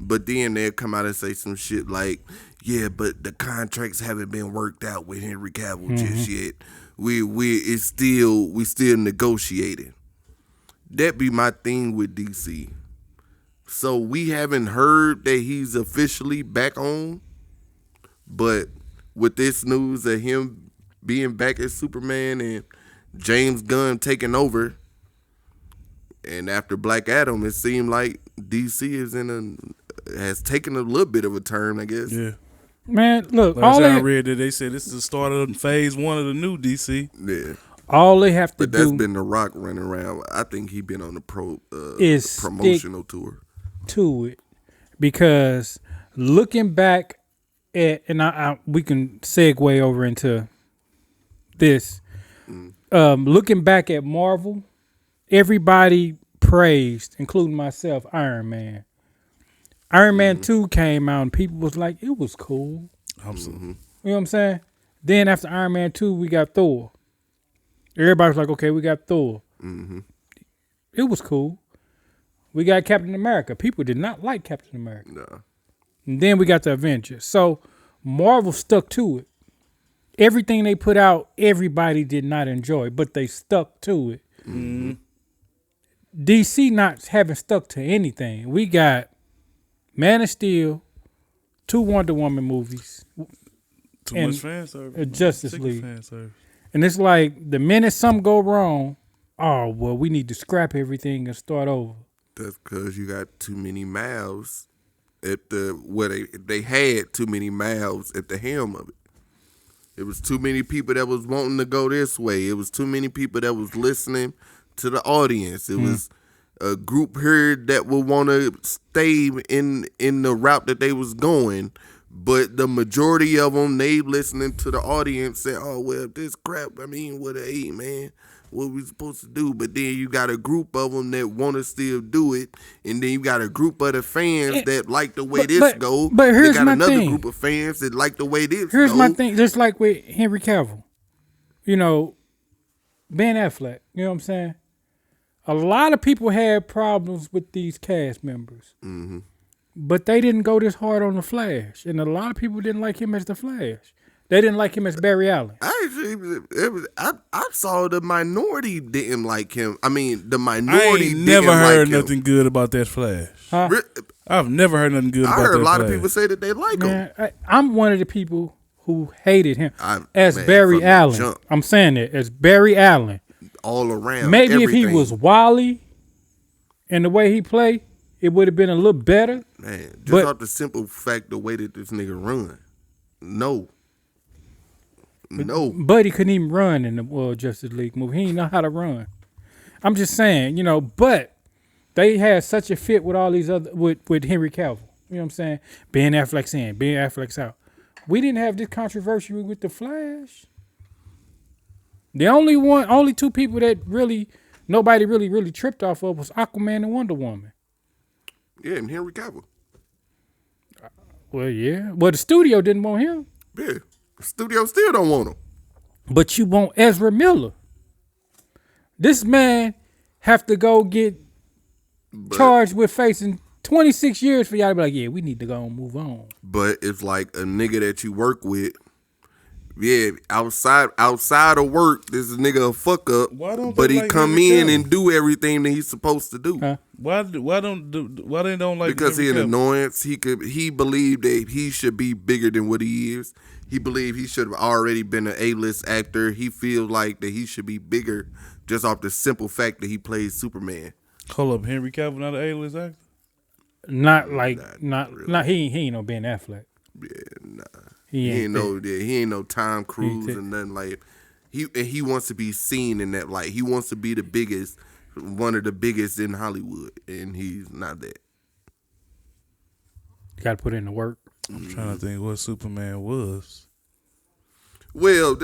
S2: but then they'll come out and say some shit like, yeah, but the contracts haven't been worked out with Henry Cavill just yet. We still negotiating. That be my thing with DC. So we haven't heard that he's officially back on, but with this news of him being back as Superman and James Gunn taking over, and after Black Adam, it seemed like DC has taken a little bit of a turn, I guess.
S3: Yeah.
S1: man, look,
S3: Last time I read that they said this is the start of phase 1 of the new DC.
S2: Yeah.
S1: All they have to
S2: But
S1: do
S2: that's been The Rock running around. I think he been on the promotional tour.
S1: To it, because looking back at, and we can segue over into this. Looking back at Marvel, everybody praised, including myself, Iron Man. Iron Man 2 came out and people was like, it was cool.
S3: Absolutely.
S1: You know what I'm saying? Then after Iron Man 2, we got Thor. Everybody was like, okay, we got Thor. It was cool. We got Captain America. People did not like Captain America.
S2: No.
S1: And then we got the Avengers. So Marvel stuck to it. Everything they put out, everybody did not enjoy, but they stuck to it. DC not having stuck to anything. We got Man of Steel, 2 Wonder Woman movies,
S3: Too
S1: and
S3: much fan service.
S1: Justice
S3: Sick of
S1: League.
S3: fan service.
S1: and it's like the minute something go wrong, oh well, we need to scrap everything and start over.
S2: That's because you got too many mouths at they had too many mouths at the helm of it. It was too many people that was wanting to go this way. It was too many people that was listening to the audience. It was a group here that would want to stay in the route that they was going, but the majority of them, they listening to the audience say, "Oh well, this crap. I mean, what man, what we supposed to do?" But then you got a group of them that want to still do it, and then you got a group of the fans that like the way this go.
S1: But here's
S2: they got
S1: my
S2: another
S1: thing.
S2: group of fans that like the way this.
S1: Here's
S2: go.
S1: my thing. Just like with Henry Cavill, Ben Affleck. You know what I'm saying? A lot of people had problems with these cast members, but they didn't go this hard on the Flash, and a lot of people didn't like him as the Flash. They didn't like him as Barry Allen.
S2: I saw the minority didn't like him. I mean, the
S3: I
S2: minority
S3: ain't
S2: didn't
S3: never heard
S2: like him.
S3: nothing good about that Flash.
S1: Huh?
S3: I've never heard nothing good
S2: I
S3: about that
S2: heard a lot
S3: Flash.
S2: of people say that they like him.
S1: Man, I'm one of the people who hated him as
S2: man,
S1: Barry
S2: from the
S1: Allen.
S2: jump.
S1: I'm saying it as Barry Allen.
S2: All around.
S1: Maybe
S2: everything.
S1: if he was Wally and the way he played, it would have been a little better.
S2: Man, just
S1: But-
S2: off the simple fact, the way that this nigga run. No.
S1: But he couldn't even run in the Justice League movie. He didn't know how to run. I'm just saying, but they had such a fit with all these other with Henry Cavill. You know what I'm saying? Ben Affleck's in, Ben Affleck's out. We didn't have this controversy with the Flash. The only 2 people that nobody really tripped off of was Aquaman and Wonder Woman.
S2: Yeah, and Henry Cavill.
S1: Well, yeah. Well, the studio didn't want him.
S2: Yeah. The studio still don't want him.
S1: But you want Ezra Miller. This man have to go get charged with facing 26 years for y'all to be like, yeah, we need to go and move on.
S2: But it's like a nigga that you work with. Yeah, outside of work, this nigga a fuck up.
S3: Why don't
S2: but
S3: they
S2: he
S3: like
S2: come
S3: Henry
S2: in
S3: Cavill?
S2: and do everything that he's supposed to do.
S1: Huh?
S3: Why they don't like?
S2: Because he
S3: Henry
S2: an
S3: Cavill?
S2: annoyance. He believed that he should be bigger than what he is. He believed he should have already been an A-list actor. He feels like that he should be bigger just off the simple fact that he plays Superman.
S3: Hold up, Henry Cavill not an A-list actor?
S1: Not
S2: really.
S1: he ain't no Ben Affleck.
S2: Yeah, nah.
S1: He ain't
S2: He ain't no Tom Cruise and nothing like. He wants to be seen in that light. He wants to be the biggest, one of the biggest in Hollywood, and he's not that.
S1: You got to put in the work.
S3: I'm trying to think what Superman was.
S2: Well,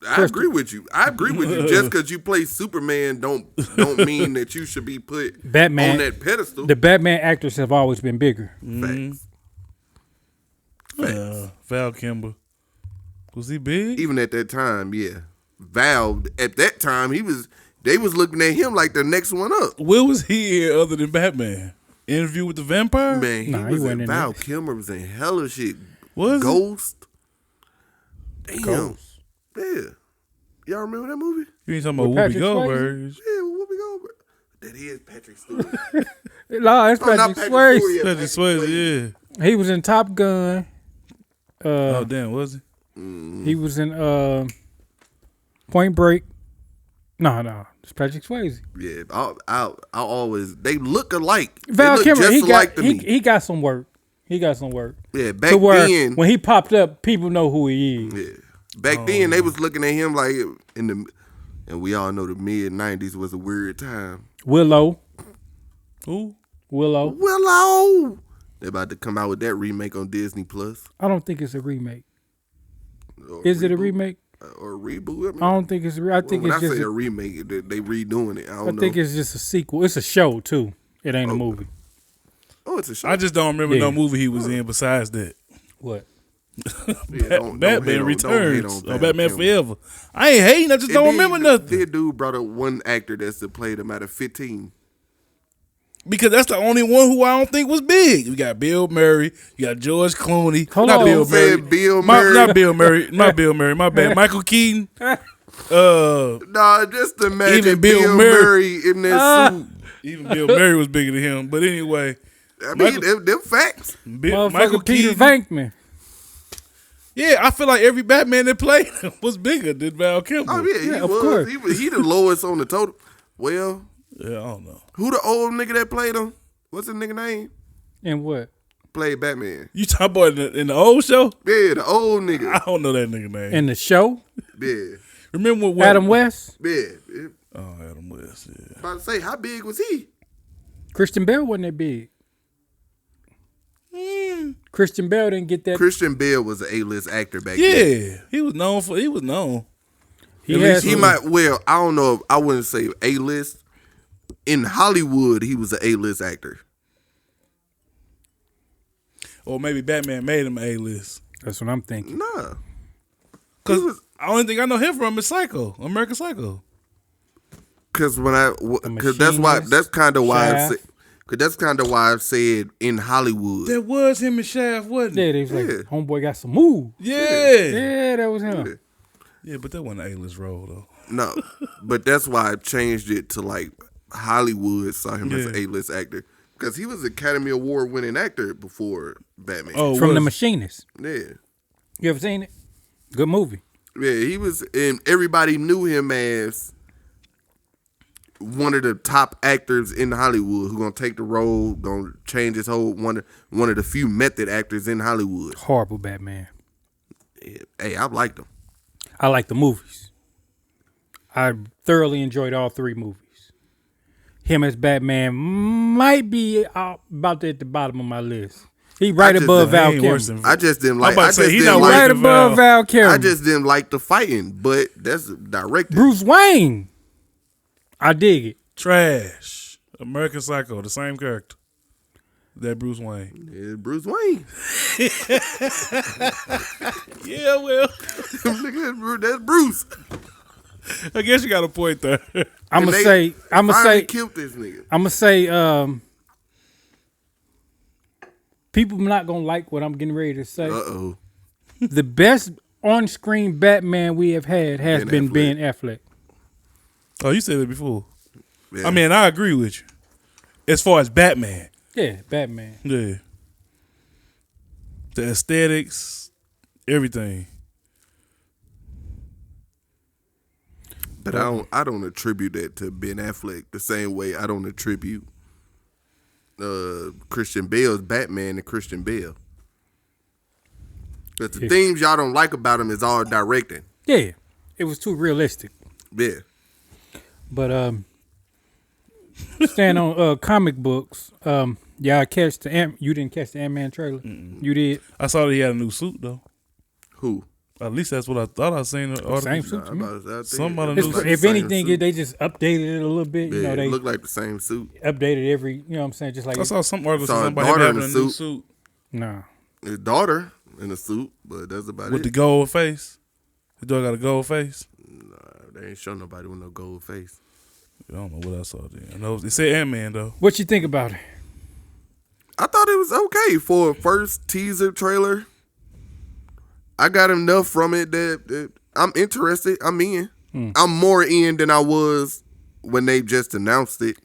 S2: I agree with you. Just because you play Superman don't mean that you should be put
S1: Batman
S2: on that pedestal.
S1: The Batman actors have always been bigger.
S2: Facts.
S3: Val Kilmer. Was he big?
S2: Even at that time, yeah. Val, at that time, they was looking at him like the next one up.
S3: Where was he in other than Batman? Interview with the Vampire?
S2: Man, he
S1: Nah, he
S2: was
S1: wasn't
S2: in
S1: in
S2: Val
S1: that.
S2: Kilmer was in hella shit.
S3: Was he?
S2: Ghost. Damn.
S1: Ghost.
S2: Yeah. Y'all remember that movie?
S3: You ain't talking about
S1: With
S3: Whoopi
S1: Patrick
S3: Goldberg.
S2: Yeah, Whoopi Goldberg. That is Patrick Stewart.
S1: No, it's
S2: Oh, not
S1: Patrick
S2: Patrick
S1: Swayze.
S2: Stewart, yeah,
S3: Patrick Swayze, yeah.
S1: He was in Top Gun.
S3: Oh, damn, was he?
S1: He was in Point Break. No, it's Patrick Swayze.
S2: Yeah, I always they look alike.
S1: Val
S2: they look
S1: Kilmer,
S2: just alike to me.
S1: he got some work. He got some work.
S2: Yeah, back
S1: To where
S2: then,
S1: when he popped up, people know who he is.
S2: yeah, back then they was looking at him like and we all know the mid '90s was a weird time.
S1: Willow.
S3: Who?
S2: Willow, they about to come out with that remake on Disney Plus.
S1: I don't think it's a remake.
S2: Or
S1: Is it a
S2: reboot.
S1: remake?
S2: Or a reboot?
S1: I don't think it's. I think
S2: when
S1: it's
S2: I
S1: just.
S2: say a remake, they redoing it. I don't know.
S1: I think it's just a sequel. It's a show too. It ain't a movie.
S2: Oh, it's a show.
S3: I just don't remember
S1: Yeah.
S3: no movie he was in besides that.
S1: What?
S2: Yeah, don't hate
S3: Batman
S2: on- don't hate
S3: Returns
S2: on
S3: or
S2: Val
S3: Batman
S2: Kilmer.
S3: Forever. I ain't hating. I just don't remember nothing.
S2: That dude brought up one actor that's played him out of 15.
S3: Because that's the only one who I don't think was big. You got Bill Murray. You got George Clooney.
S1: Hold
S3: not
S1: on.
S3: Bill Murray.
S2: Said Bill Murray.
S3: Not Bill Murray. Not Bill Murray. My bad. Michael Keaton.
S2: Nah, just imagine
S3: Even Bill
S2: Bill
S3: Murray.
S2: Murray in that suit.
S3: Even Bill Murray was bigger than him. But anyway,
S2: I mean, them facts.
S1: Motherfucker Peter Venkman.
S3: Yeah, I feel like every Batman that played was bigger than Val Kilmer.
S2: Oh yeah, he
S1: of
S2: was.
S1: course.
S2: He the lowest on the total. Well,
S3: Yeah, I don't know.
S2: who the old nigga that played him? What's the nigga name?
S1: And what?
S2: Played Batman.
S3: You talking about in the old show?
S2: Yeah, the old nigga.
S3: I don't know that nigga name.
S1: In the show?
S2: Yeah,
S3: Remember what?
S1: Adam West?
S2: yeah.
S3: Oh, Adam West. Yeah.
S2: About to say, how big was he?
S1: Christian Bale wasn't that big. Christian Bale didn't get that.
S2: Christian Bale was an A-list actor back then.
S3: Yeah, he was known.
S1: He
S2: At
S1: had
S2: least he
S1: some-
S2: might. Well, I don't know. I wouldn't say A-list. In Hollywood, he was an A-list actor.
S3: Or maybe Batman made him A-list.
S1: That's what I'm thinking.
S2: Nah,
S3: Because
S2: was-
S3: the only thing I know him from is Psycho, American Psycho.
S2: because that's why.
S1: Machinist,
S2: That's kind of why.
S1: Shaft.
S2: Because that's kind of why I said in Hollywood.
S3: That was him and Shaft, wasn't
S1: Yeah,
S3: it?
S1: they was like,
S2: Yeah.
S1: homeboy got some moves.
S3: Yeah.
S1: Yeah, that was him.
S3: Yeah, but that wasn't an A-list role, though.
S2: No, but that's why I changed it to like Hollywood saw him as an
S3: Yeah.
S2: A-list actor because he was Academy Award winning actor before Batman.
S3: Oh,
S1: From
S3: was-
S1: The Machinist.
S2: yeah,
S1: You ever seen it? Good movie.
S2: yeah, he was, and everybody knew him as one of the top actors in Hollywood who gonna take the role, gonna change his whole one of the few method actors in Hollywood.
S1: Horrible Batman.
S2: Yeah. Hey, I liked him.
S1: I like the movies. I thoroughly enjoyed all three movies. Him as Batman might be about at the bottom of my list. He right
S2: just-
S1: above
S3: He
S1: Val
S3: ain't worse
S1: Kilmer.
S3: than-
S2: I just didn't
S3: I'm
S2: like.
S3: about
S2: I
S3: to say,
S2: just
S3: he
S2: didn't
S3: not
S2: like.
S3: worse
S1: Right
S3: than
S1: above Val Kilmer.
S2: I just didn't like the fighting, but that's directed.
S1: Bruce Wayne. I dig it.
S3: Trash. American Psycho, the same character. That Bruce Wayne.
S2: Yeah, Bruce Wayne.
S3: Yeah, well,
S2: Nigga, that's Bruce.
S3: I guess you got a point there.
S1: I'm
S2: And
S1: gonna
S2: they
S1: say. I'm gonna
S2: finally
S1: say.
S2: killed this nigga.
S1: I'm gonna say. People not gonna like what I'm getting ready to say.
S2: Uh-oh.
S1: The best on-screen Batman we have had has
S2: Ben
S1: been
S2: Affleck.
S1: Ben Affleck.
S3: Oh, you said it before.
S2: Yeah.
S3: I mean, I agree with you. As far as Batman.
S1: Yeah, Batman.
S3: Yeah. The aesthetics, everything.
S2: But I don't attribute that to Ben Affleck the same way I don't attribute Christian Bale's Batman to Christian Bale. But the things y'all don't like about him is all directing.
S1: Yeah, it was too realistic.
S2: Yeah.
S1: But stand on comic books. Y'all catch the you didn't catch the Ant-Man trailer. You did.
S3: I saw that he had a new suit, though.
S2: Who?
S3: At least that's what I thought I seen. The article.
S1: Same suit.
S2: Nah, I'm about to say, I think
S3: Somebody
S2: it
S3: knew
S2: look
S1: It's,
S2: like the
S1: if
S2: same
S1: anything,
S2: suit.
S1: they just updated it a little bit. You
S2: Yeah,
S1: know, they
S2: it look like the same suit.
S1: updated every. You know what I'm saying? Just like
S3: I saw some article
S2: Saw his
S3: somebody
S2: daughter
S3: having
S2: in
S3: a
S2: a
S3: new
S2: suit.
S3: suit
S1: nah.
S2: His daughter in a suit, but that's about
S3: with
S2: it.
S3: the gold face. The dog got a gold face.
S2: They ain't show nobody with no gold face.
S3: I don't know what I saw then. I know it said Ant-Man though.
S1: What you think about it?
S2: I thought it was okay for a first teaser trailer. I got enough from it that I'm interested. I'm in. I'm more in than I was when they just announced it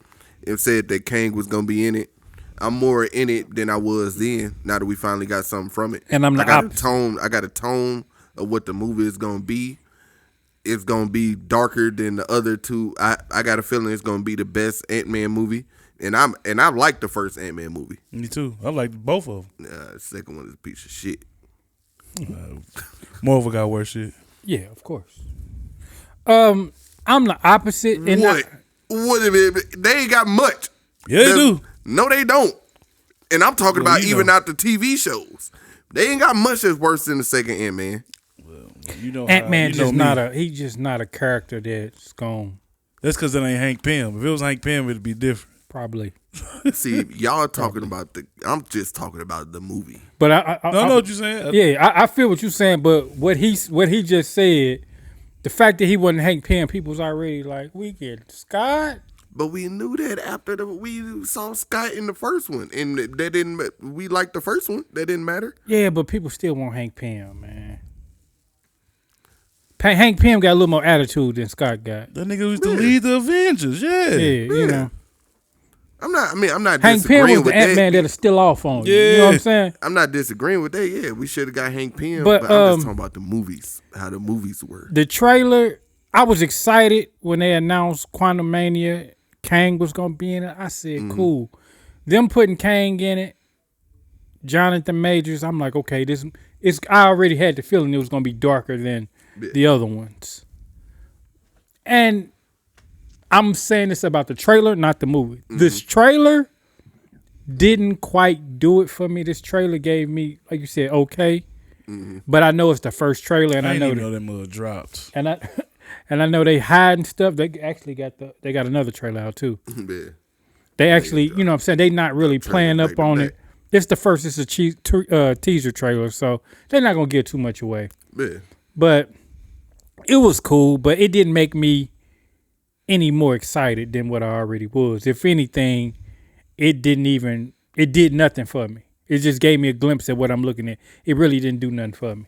S2: and said that Kang was gonna be in it. I'm more in it than I was then. Now that we finally got something from it,
S1: And I'm the
S2: I got
S1: opposite.
S2: a tone. I got a tone of what the movie is gonna be. It's gonna be darker than the other two. I got a feeling it's gonna be the best Ant-Man movie. And I like the first Ant-Man movie.
S3: Me too. I liked both of them.
S2: The second one is a piece of shit.
S3: More of a got worse shit.
S1: Yeah, of course. I'm the opposite. And
S2: What? What if it? They ain't got much.
S3: Yeah, they
S2: There's-
S3: do.
S2: No, they don't. And I'm talking
S3: Well,
S2: about
S3: you
S2: even
S3: know.
S2: out the TV shows. They ain't got much that's worse than the second Ant-Man.
S3: You know,
S1: Ant-Man
S3: you know
S1: just
S3: me.
S1: not a. He's just not a character that's gone.
S3: That's because it ain't Hank Pym. If it was Hank Pym, it'd be different.
S1: Probably.
S2: See, y'all talking about I'm just talking about the movie.
S1: But I
S3: No, I know what you're saying.
S1: Yeah, I feel what you're saying, but what he just said, the fact that he wasn't Hank Pym, people was already like, we get Scott.
S2: But we knew that after we saw Scott in the first one, and that didn't. We liked the first one. That didn't matter.
S1: Yeah, but people still want Hank Pym, man. Hank Pym got a little more attitude than Scott got.
S3: That nigga used to lead the Avengers. Yeah.
S1: Yeah, you know.
S2: I'm not
S1: Hank Pym was
S2: disagreeing
S1: the
S2: with
S1: Ant-Man
S2: that.
S1: that'll still off on you. You know what I'm saying?
S2: I'm not disagreeing with that. Yeah, we should have got Hank Pym,
S1: But,
S2: but I'm just talking about the movies, how the movies were.
S1: The trailer, I was excited when they announced Quantum Mania, Kang was going to be in it. I said, cool. Them putting Kang in it, Jonathan Majors, I'm like, okay, I already had the feeling it was going to be darker than the other ones. And I'm saying this about the trailer, not the movie. This trailer didn't quite do it for me. This trailer gave me, like you said, okay. But I know it's the first trailer, and I know
S3: that mug dropped.
S1: And I know they hiding stuff. They actually got another trailer out too.
S2: Yeah.
S1: They actually, you know what I'm saying, they not really playing up on it. It's the first, it's a teaser trailer, so they're not going to give too much away.
S2: Yeah.
S1: But it was cool, but it didn't make me any more excited than what I already was. If anything, it did nothing for me. It just gave me a glimpse at what I'm looking at. It really didn't do nothing for me.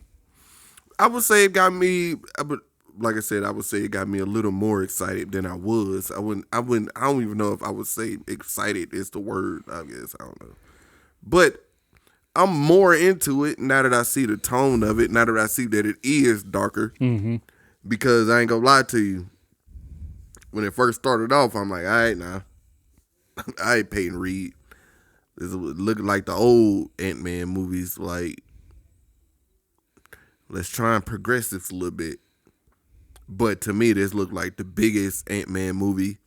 S2: I would say it got me, like I said, I would say it got me a little more excited than I was. I don't even know if I would say excited is the word, I guess. I don't know. But I'm more into it now that I see the tone of it, now that I see that it is darker. Mm-hmm. Because I ain't gonna lie to you. When it first started off, I'm like, all right, now. I ain't Peyton Reed. This look like the old Ant-Man movies, like, let's try and progress this a little bit. But to me, this looked like the biggest Ant-Man movie.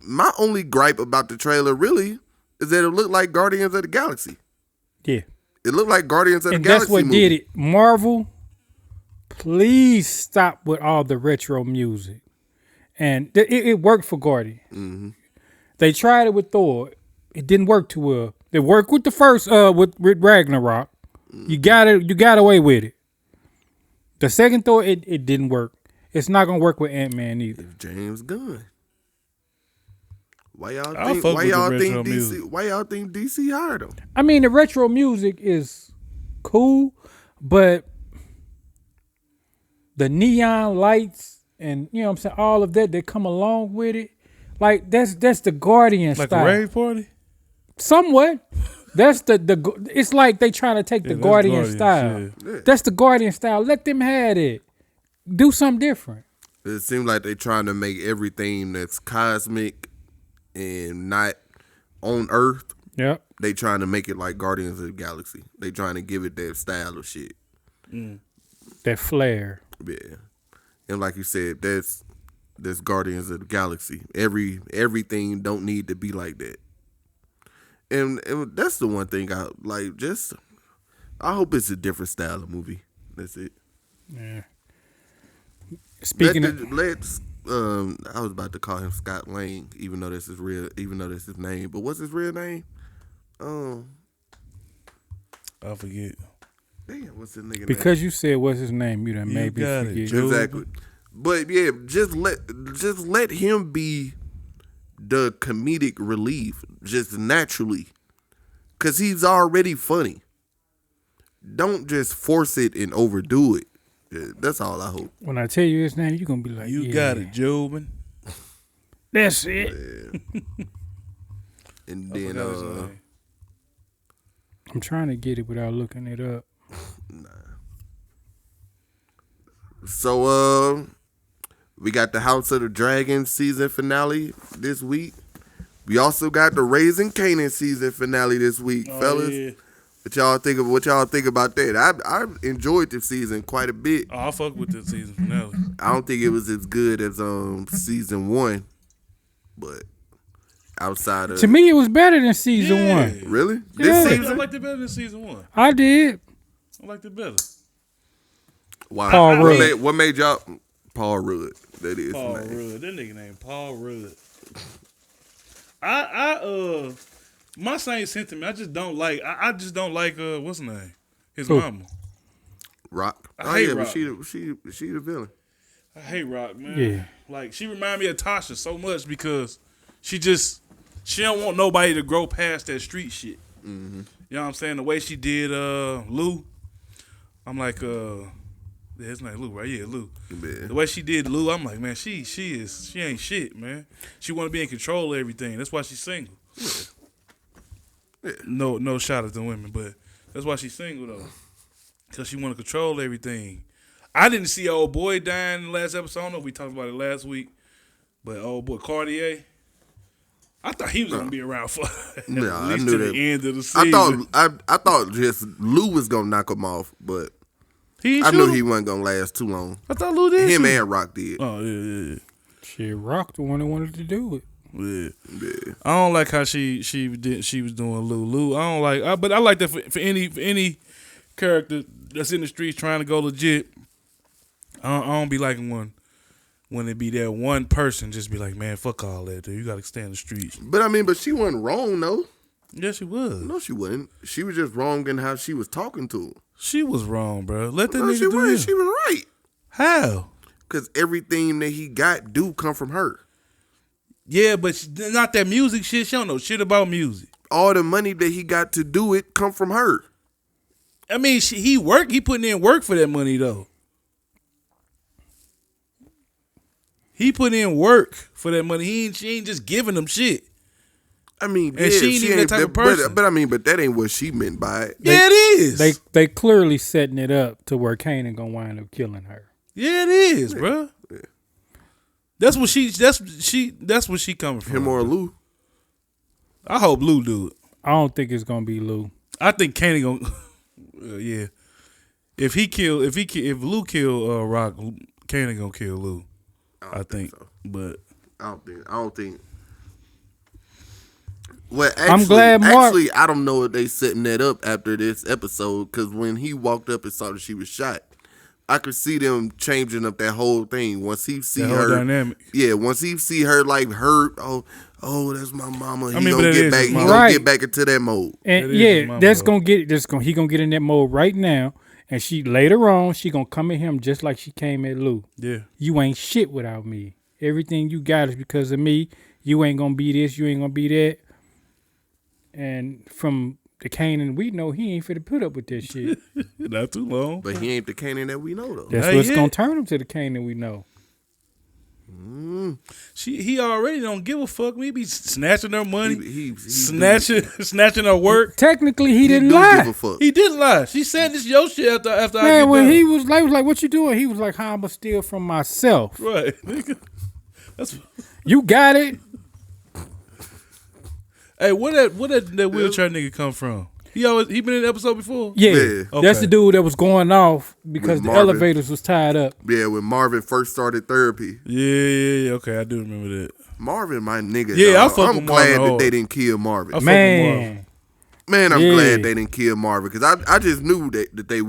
S2: My only gripe about the trailer really is that it looked like Guardians of the Galaxy.
S1: Yeah.
S2: It looked like Guardians of the Galaxy.
S1: And that's what did it. Marvel, please stop with all the retro music. And it worked for Guardian. Mm-hmm. They tried it with Thor. It didn't work too well. They worked with the first with Ragnarok. You got away with it. The second Thor, it didn't work. It's not gonna work with Ant-Man either.
S2: It's James Gunn. Why y'all think DC hired him?
S1: I mean, the retro music is cool, but the neon lights and, you know what I'm saying, all of that come along with it, like that's the Guardian
S3: like
S1: style.
S3: Like a rave party?
S1: Somewhat. That's the it's like they trying to take the Guardian style. Yeah. That's the Guardian style. Let them have it. Do something different.
S2: It seems like they trying to make everything that's cosmic and not on Earth.
S1: Yep.
S2: They trying to make it like Guardians of the Galaxy. They trying to give it that style of shit.
S1: That flair.
S2: Yeah. And like you said, that's Guardians of the Galaxy. Everything don't need to be like that. And that's the one thing I like. I hope it's a different style of movie. That's it.
S1: Yeah.
S2: I was about to call him Scott Lang, even though that's his name. But what's his real name?
S3: I forget.
S2: Damn, what's his nigga
S1: because
S2: name?
S1: you said what's his name, you done maybe forget.
S2: Exactly. But yeah, just let him be the comedic relief, just naturally, cause he's already funny. Don't just force it and overdo it. Yeah, that's all I hope.
S1: When I tell you his name, you're gonna be like,
S3: you got it, Jobin.
S1: That's it.
S2: Yeah. And then
S1: I'm trying to get it without looking it up.
S2: Nah. So we got the House of the Dragon season finale this week. We also got the Raising Kanan season finale this week, fellas. Yeah. What y'all think about that? I enjoyed the season quite a bit.
S3: Oh, I fuck with the season finale.
S2: I don't think it was as good as season 1, but outside of,
S1: to me, it was better than season 1.
S2: Really?
S1: Yeah.
S2: This season?
S3: I liked it better than season 1.
S1: I did.
S3: I liked it better.
S2: Wow.
S1: Paul Rudd.
S2: What made y'all? Paul Rudd. That is
S3: Paul Rudd. That nigga named Paul Rudd. I my same sentiment. I just don't like what's her name? His mama.
S2: Rock.
S3: I hate Rock.
S2: But she the villain.
S3: I hate Rock, man.
S1: Yeah.
S3: Like, she remind me of Tasha so much because she don't want nobody to grow past that street shit. Mm-hmm. You know what I'm saying? The way she did Lou, I'm like, Yeah, his name Lou, right? Yeah, Lou.
S2: Yeah.
S3: The way she did Lou, I'm like, man, she ain't shit, man. She want to be in control of everything. That's why she's single.
S2: Yeah.
S3: No shot at the women, but that's why she's single though, because she want to control everything. I didn't see old boy dying in the last episode. I don't know if we talked about it last week, but old boy Cartier, I thought he was gonna be around for at
S2: Nah,
S3: least
S2: I knew
S3: to
S2: that.
S3: the end of the season.
S2: I thought just Lou was gonna knock him off, but
S3: He ain't
S2: I knew
S3: shoot
S2: he
S3: him?
S2: wasn't gonna last too long.
S3: I thought Lou did.
S2: Him
S3: shoot
S2: and Rock did.
S3: Oh yeah.
S1: Shit, Rock the one that wanted to do it.
S3: Yeah.
S2: Yeah.
S3: I don't like how she was doing Lou. I don't like, but I like that for any character that's in the streets trying to go legit. I don't be liking when it be that one person just be like, man, fuck all that, dude. You gotta stay in the streets.
S2: But she wasn't wrong though.
S3: Yeah, she was.
S2: No, she wasn't. She was just wrong in how she was talking to him.
S3: She was wrong, bro. Let that
S2: No,
S3: nigga
S2: she
S3: do
S2: wasn't.
S3: it.
S2: She was right.
S3: How?
S2: Because everything that he got do come from her.
S3: Yeah, but not that music shit. She don't know shit about music.
S2: All the money that he got to do it come from her.
S3: I mean, he putting in work for that money though. He put in work for that money. She ain't just giving them shit.
S2: I mean,
S3: And
S2: yeah,
S3: she ain't even that type of person.
S2: But that ain't what she meant by it.
S3: Yeah, it is.
S1: They clearly setting it up to where Kanan gonna wind up killing her.
S3: Yeah, it is, bro.
S2: Yeah.
S3: That's what she coming from.
S2: Him or Lou.
S3: I hope Lou do it.
S1: I don't think it's gonna be Lou.
S3: I think Kanan gonna. Yeah. If Lou kill Rock, Kanan gonna kill Lou. I think
S2: so.
S3: But
S2: I don't think. Well,
S1: I'm glad Mark-
S2: Actually, I don't know if they setting that up after this episode, because when he walked up and saw that she was shot, I could see them changing up that whole thing. Once he see
S3: that whole
S2: her
S3: dynamic.
S2: Yeah, once he see her like hurt, oh, that's my mama. He
S3: I mean, but
S2: gonna
S3: that
S2: get
S3: is
S2: back.
S3: his
S2: He
S3: mama.
S2: gonna
S1: Right.
S2: get back into that mode.
S1: And
S3: That is his
S1: yeah,
S3: mama,
S1: that's
S3: though.
S1: gonna get he gonna get in that mode right now. And she later on, she gonna come at him just like she came at Lou.
S3: Yeah.
S1: You ain't shit without me. Everything you got is because of me. You ain't gonna be this. You ain't gonna be that. And from the Kanan we know, he ain't finna put up with this shit.
S3: Not too long.
S2: But he ain't the Kanan that we know though.
S1: That's
S3: Not
S1: what's
S3: yet.
S1: gonna turn him to the Kanan we know.
S3: He already don't give a fuck. Maybe snatching her money,
S2: He
S3: snatching her work.
S1: Technically, he didn't
S2: do
S1: lie.
S2: give a fuck.
S3: He didn't lie. She said this your shit after I
S1: Man,
S3: get
S1: when
S3: done.
S1: he was like, "What you doing?" He was like, "How I'ma steal from myself."
S3: Right. Nigga. That's
S1: You got it.
S3: hey, where that wheelchair nigga come from? He been in the episode before?
S1: Yeah,
S2: Yeah.
S1: that's
S3: Okay.
S1: the dude that was going off because
S2: With
S1: the
S2: Marvin.
S1: elevators was tied up.
S2: Yeah, when Marvin first started therapy.
S3: Yeah. Okay, I do remember that.
S2: Marvin, my nigga.
S3: Yeah,
S2: dog.
S3: I fuck
S2: I'm
S3: with
S2: glad
S3: Marvin
S2: that
S3: hard.
S2: they didn't kill Marvin.
S3: I fuck with Marvin.
S1: Man,
S2: Man, I'm
S1: Yeah.
S2: glad they didn't kill Marvin, because I just knew that they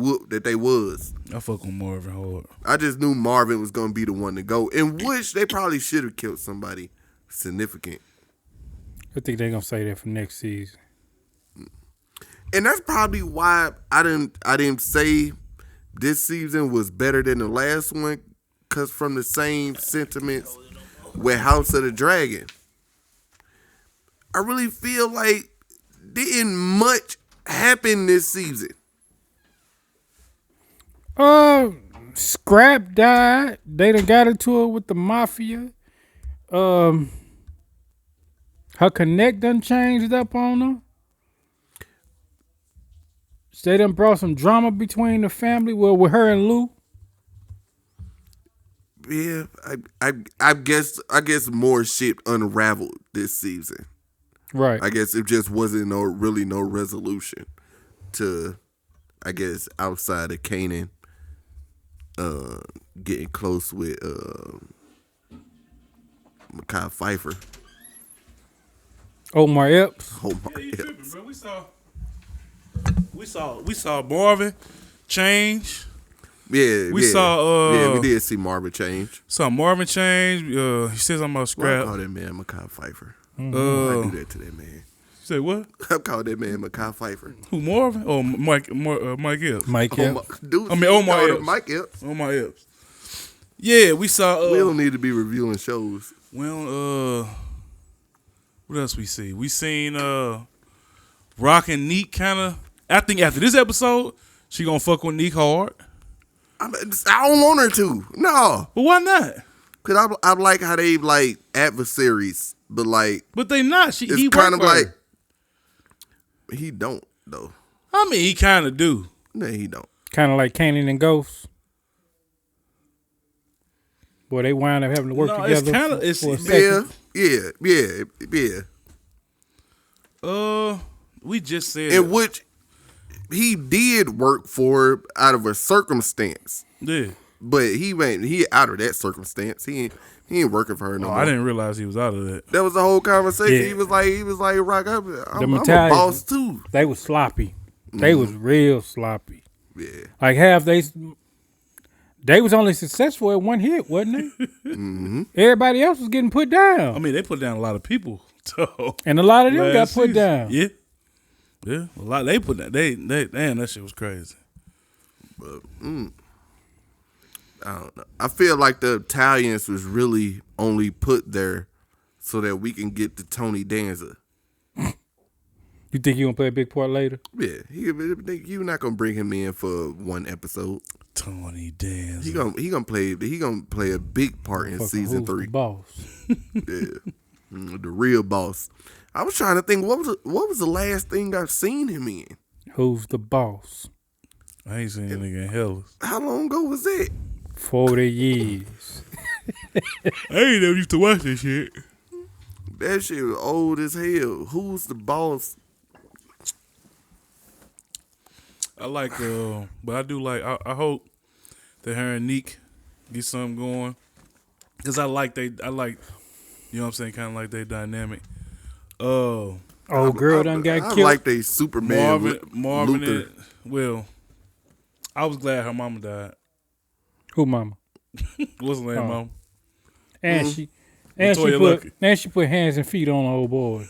S2: was.
S3: I fuck with Marvin hard.
S2: I just knew Marvin was gonna be the one to go. In which they probably should have killed somebody significant.
S1: I think they're gonna say that for next season.
S2: And that's probably why I didn't say this season was better than the last one, because from the same sentiments with House of the Dragon. I really feel like didn't much happen this season.
S1: Scrap died. They done got into it with the mafia. Her connect done changed up on her. They done brought some drama between the family. Well, with her and Lou.
S2: Yeah, I guess more shit unraveled this season.
S1: Right.
S2: I guess it just wasn't no resolution to, I guess, outside of Kanan getting close with Mekhi Phifer.
S1: Omar Epps.
S2: Oh my
S3: Yeah, you
S2: God.
S3: tripping, bro. We saw Marvin change.
S2: Yeah,
S3: We
S2: yeah.
S3: saw,
S2: yeah, we did see Marvin change.
S3: Saw Marvin change. He says I'm about
S2: Why I
S3: scrap.
S2: call that man Mekhi Phifer? I do that to that man.
S3: Say what?
S2: I call that man Mekhi Phifer.
S3: Who Marvin? Oh, Mike Epps.
S1: Mike Epps.
S2: Dude,
S3: I mean, Omar
S2: called him
S3: Epps.
S2: Mike Epps.
S3: Omar Epps. Yeah, we saw.
S2: We don't need to be reviewing shows.
S3: Well, what else we see? We seen Rock and Neek kind of. I think after this episode, she gonna fuck with Neek hard.
S2: I don't want her to. No.
S3: But why not?
S2: Because I like how they like adversaries, but like.
S3: But they not. He
S2: It's kind of
S3: work for
S2: like.
S3: her.
S2: He don't, though.
S3: I mean, he kind of do.
S2: No, he don't.
S1: Kind of like Kanan and Ghost. Boy, they wind up having to work together.
S3: It's kind of
S1: for a second.
S2: Yeah.
S3: We just said
S2: In which he did work for her out of a circumstance.
S3: Yeah.
S2: But he out of that circumstance. He ain't working for her no more.
S3: I didn't realize he was out of that.
S2: That was the whole conversation.
S1: Yeah.
S2: He was like, Rock, I'm a
S1: Italians,
S2: boss too.
S1: They was sloppy. They was real sloppy.
S2: Yeah.
S1: Like they was only successful at one hit, wasn't they? Everybody else was getting put down.
S3: I mean, they put down a lot of people. So
S1: And a lot of them got
S3: last
S1: put
S3: season.
S1: down.
S3: Yeah. Yeah. A lot they put that. They damn, that shit was crazy.
S2: But I don't know. I feel like the Italians was really only put there so that we can get to Tony Danza.
S1: You think he gonna play a big part later?
S2: Yeah, you're not gonna bring him in for one episode.
S3: Tony Danza.
S2: He gonna play a big part in
S1: Fucking
S2: season
S1: who's the
S2: 3.
S1: boss.
S2: Yeah, the real boss. I was trying to think what was the last thing I've seen him in.
S1: Who's the boss?
S3: I ain't seen that nigga in hell.
S2: How long ago was that?
S1: 40 years.
S3: I ain't never used to watch this shit.
S2: That shit was old as hell. Who's the boss?
S3: I like, but I do like. I hope that her and Neek get something going, cause I like, you know what I'm saying, kind of like they dynamic.
S1: Old girl done got
S2: I
S1: killed.
S2: like they Superman.
S3: Marvin.
S2: Luther.
S3: Well, I was glad her mama died.
S1: Who mama?
S3: What's her name,
S1: Oh.
S3: mama?
S1: And
S3: Latoya
S1: she put hands and feet on the old boy.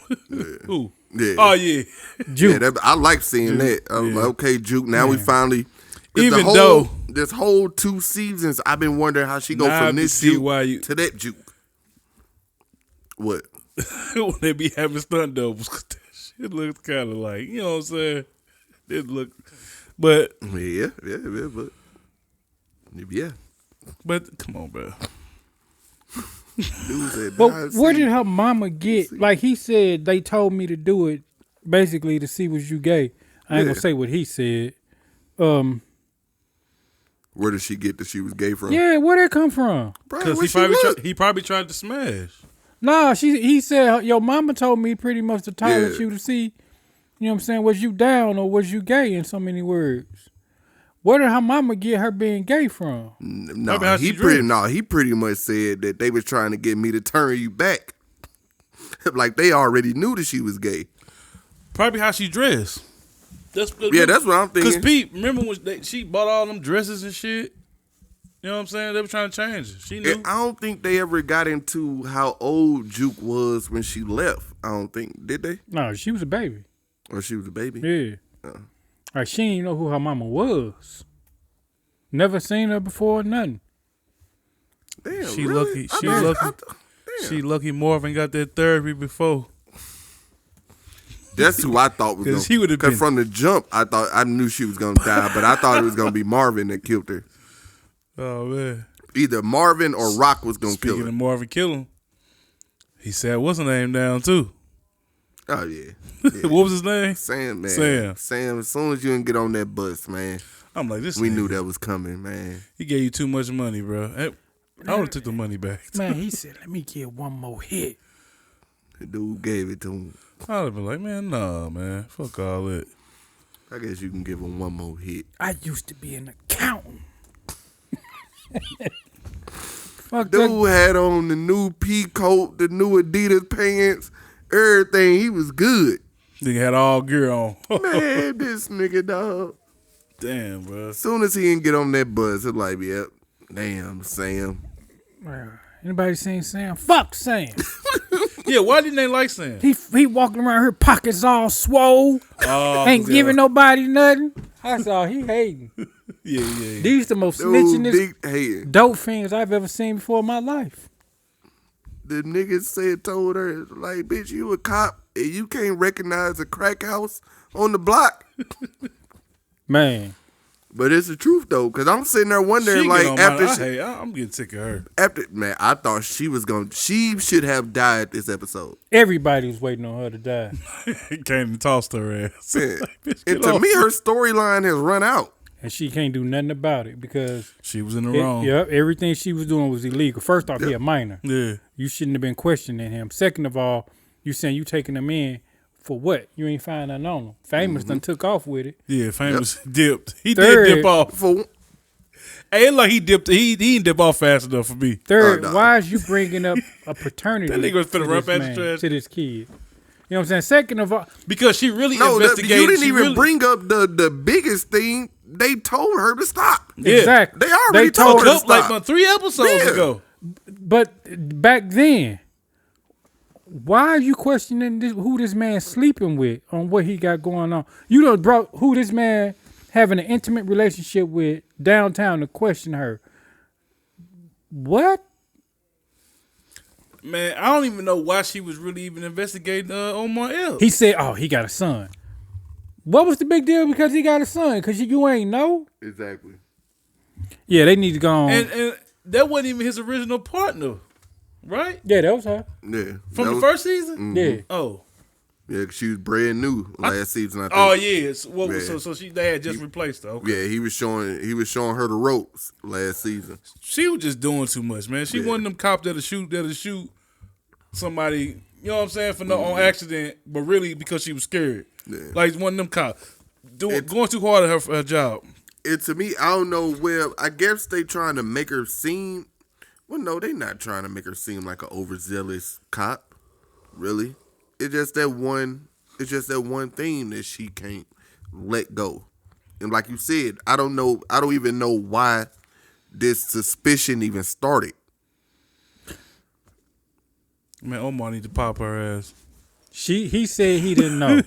S3: Who?
S2: Yeah.
S3: Oh yeah.
S1: Juke.
S2: Yeah, I like seeing that. I'm like, okay, Juke. Now we finally. 'cause
S3: Even
S2: though this whole 2 seasons, I've been wondering how she go
S3: Now I
S2: from
S3: can
S2: this
S3: see
S2: Juke
S3: why you-
S2: to that Juke. What?
S3: When they be having stunt doubles, 'cause that shit looks kind of like, you know what I'm saying? It look, but
S2: But
S3: come on, bro.
S2: dude said,
S1: But
S2: "Nah,
S1: where
S2: see."
S1: did her mama get? Like he said, they told me to do it basically to see was you gay. I ain't
S2: Yeah.
S1: gonna say what he said.
S2: Where did she get that she was gay from?
S1: Yeah, where that come from?
S2: Bro,
S3: Because
S2: where
S3: he probably tried to smash.
S1: Nah, he said your mama told me pretty much to tolerate
S2: Yeah.
S1: you to see, you know what I'm saying, was you down or was you gay in so many words. Where did her mama get her being gay from?
S2: No,
S3: how she dressed.
S2: he pretty much said that they was trying to get me to turn you back. Like they already knew that she was gay.
S3: Probably how she dressed. That's
S2: That's what I'm thinking.
S3: Because Pete, remember when she bought all them dresses and shit? You know what I'm saying? They were trying to change it. She knew.
S2: And I don't think they ever got into how old Juke was when she left. I don't think. Did they?
S1: No, she was a baby.
S2: Or she was a baby?
S1: Yeah. Like she didn't know who her mama was. Never seen her before, nothing.
S2: Damn,
S3: She
S2: really?
S3: lucky. She lucky Marvin got that therapy before.
S2: That's who I thought was
S3: 'Cause
S2: going.
S3: he would've been-
S2: from the jump, I knew she was gonna die, but I thought it was gonna be Marvin that killed her.
S3: Oh man.
S2: Either Marvin or Rock was gonna kill
S3: Speaking
S2: her.
S3: of Marvin killing, he said what's her name down too.
S2: Oh yeah.
S3: What was his name?
S2: Sam, man. Sam. As soon as you didn't get on that bus, man,
S3: I'm like, this
S2: we
S3: nigga,
S2: knew that was coming, man.
S3: he gave you too much money, bro. I would have took the money back.
S1: Man, he said, let me get one more hit.
S2: The dude gave it to him.
S3: I would have been like, man, nah, man, fuck all that.
S2: I guess you can give him one more hit.
S1: I used to be an accountant. Fuck
S2: Dude
S1: that.
S2: had on the new pea coat, the new Adidas pants, everything. He was good.
S3: Nigga had all gear on.
S2: Man, this nigga, dog.
S3: Damn, bro.
S2: As soon as he didn't get on that bus, it's like, yep, damn, Sam.
S1: Anybody seen Sam? Fuck Sam.
S3: Yeah, why didn't they like Sam?
S1: He walking around here, pockets all swole. Ain't giving nobody nothing. I saw he hating.
S3: Yeah.
S1: These the most
S2: Dude,
S1: snitchingest
S2: big hating.
S1: dope fiends I've ever seen before in my life.
S2: The nigga told her, like, bitch, you a cop and you can't recognize a crack house on the block.
S1: Man,
S2: But it's the truth though, because I'm sitting there wondering,
S3: She
S2: like
S3: get on
S2: after
S3: my,
S2: she,
S3: hey, I'm getting sick of her.
S2: after man, I thought she was going. She should have died this episode.
S1: Everybody was waiting on her to die.
S3: Came and tossed her ass.
S2: Man.
S3: Bitch,
S2: And
S3: get
S2: to
S3: off.
S2: me, her storyline has run out.
S1: And she can't do nothing about it because
S3: She was in the wrong.
S1: yep, everything she was doing was illegal. First off, he a minor.
S3: Yeah.
S1: You shouldn't have been questioning him. Second of all, you saying you taking him in for what? You ain't find nothing on him. Famous done took off with it.
S3: Yeah, Famous dipped. He
S1: Third-
S3: did dip off.
S2: For
S3: Hey, like he dipped. He didn't dip off fast enough for me.
S1: Third,
S2: no.
S1: why is you bringing up a paternity
S3: That nigga was finna
S1: to
S3: run
S1: this
S3: past the
S1: man,
S3: trash.
S1: to this kid? You know what I'm saying? Second of all,
S3: Because she really
S2: no,
S3: investigated.
S2: you didn't
S3: she
S2: even
S3: really,
S2: bring up the biggest thing. They told her to stop.
S3: Yeah.
S1: exactly.
S2: They already
S1: They
S2: told her to
S3: Up like
S2: stop.
S3: about 3 episodes
S2: Yeah.
S3: ago.
S1: But back then, why are you questioning who this man sleeping with on what he got going on? You done brought who this man having an intimate relationship with downtown to question her. What?
S3: Man, I don't even know why she was really even investigating Omar L.
S1: He said, oh, he got a son. What was the big deal because he got a son? Because you ain't know?
S2: Exactly.
S1: Yeah, they need to go on.
S3: and that wasn't even his original partner, right?
S1: Yeah, that was her.
S2: Yeah.
S3: From
S2: That
S3: the
S2: was-
S3: first season?
S1: Yeah.
S3: Oh.
S2: Yeah, 'cause she was brand new last season. I think.
S3: Oh yeah. So, what,
S2: Yeah.
S3: so they had just replaced her. Okay.
S2: Yeah, he was showing her the ropes last season.
S3: She was just doing too much, man. She
S2: Yeah.
S3: wasn't them cops that'll shoot somebody, you know what I'm saying, for no on accident, but really because she was scared.
S2: Yeah.
S3: Like one of them cops. Going too hard at her job.
S2: And to me, I don't know where. I guess they trying to make her seem. Well, no, they not trying to make her seem like an overzealous cop. Really, it's just that one. It's just that one thing that she can't let go. And like you said, I don't know. I don't even know why this suspicion even started.
S3: Man, Omar need to pop her ass.
S1: He said he didn't know.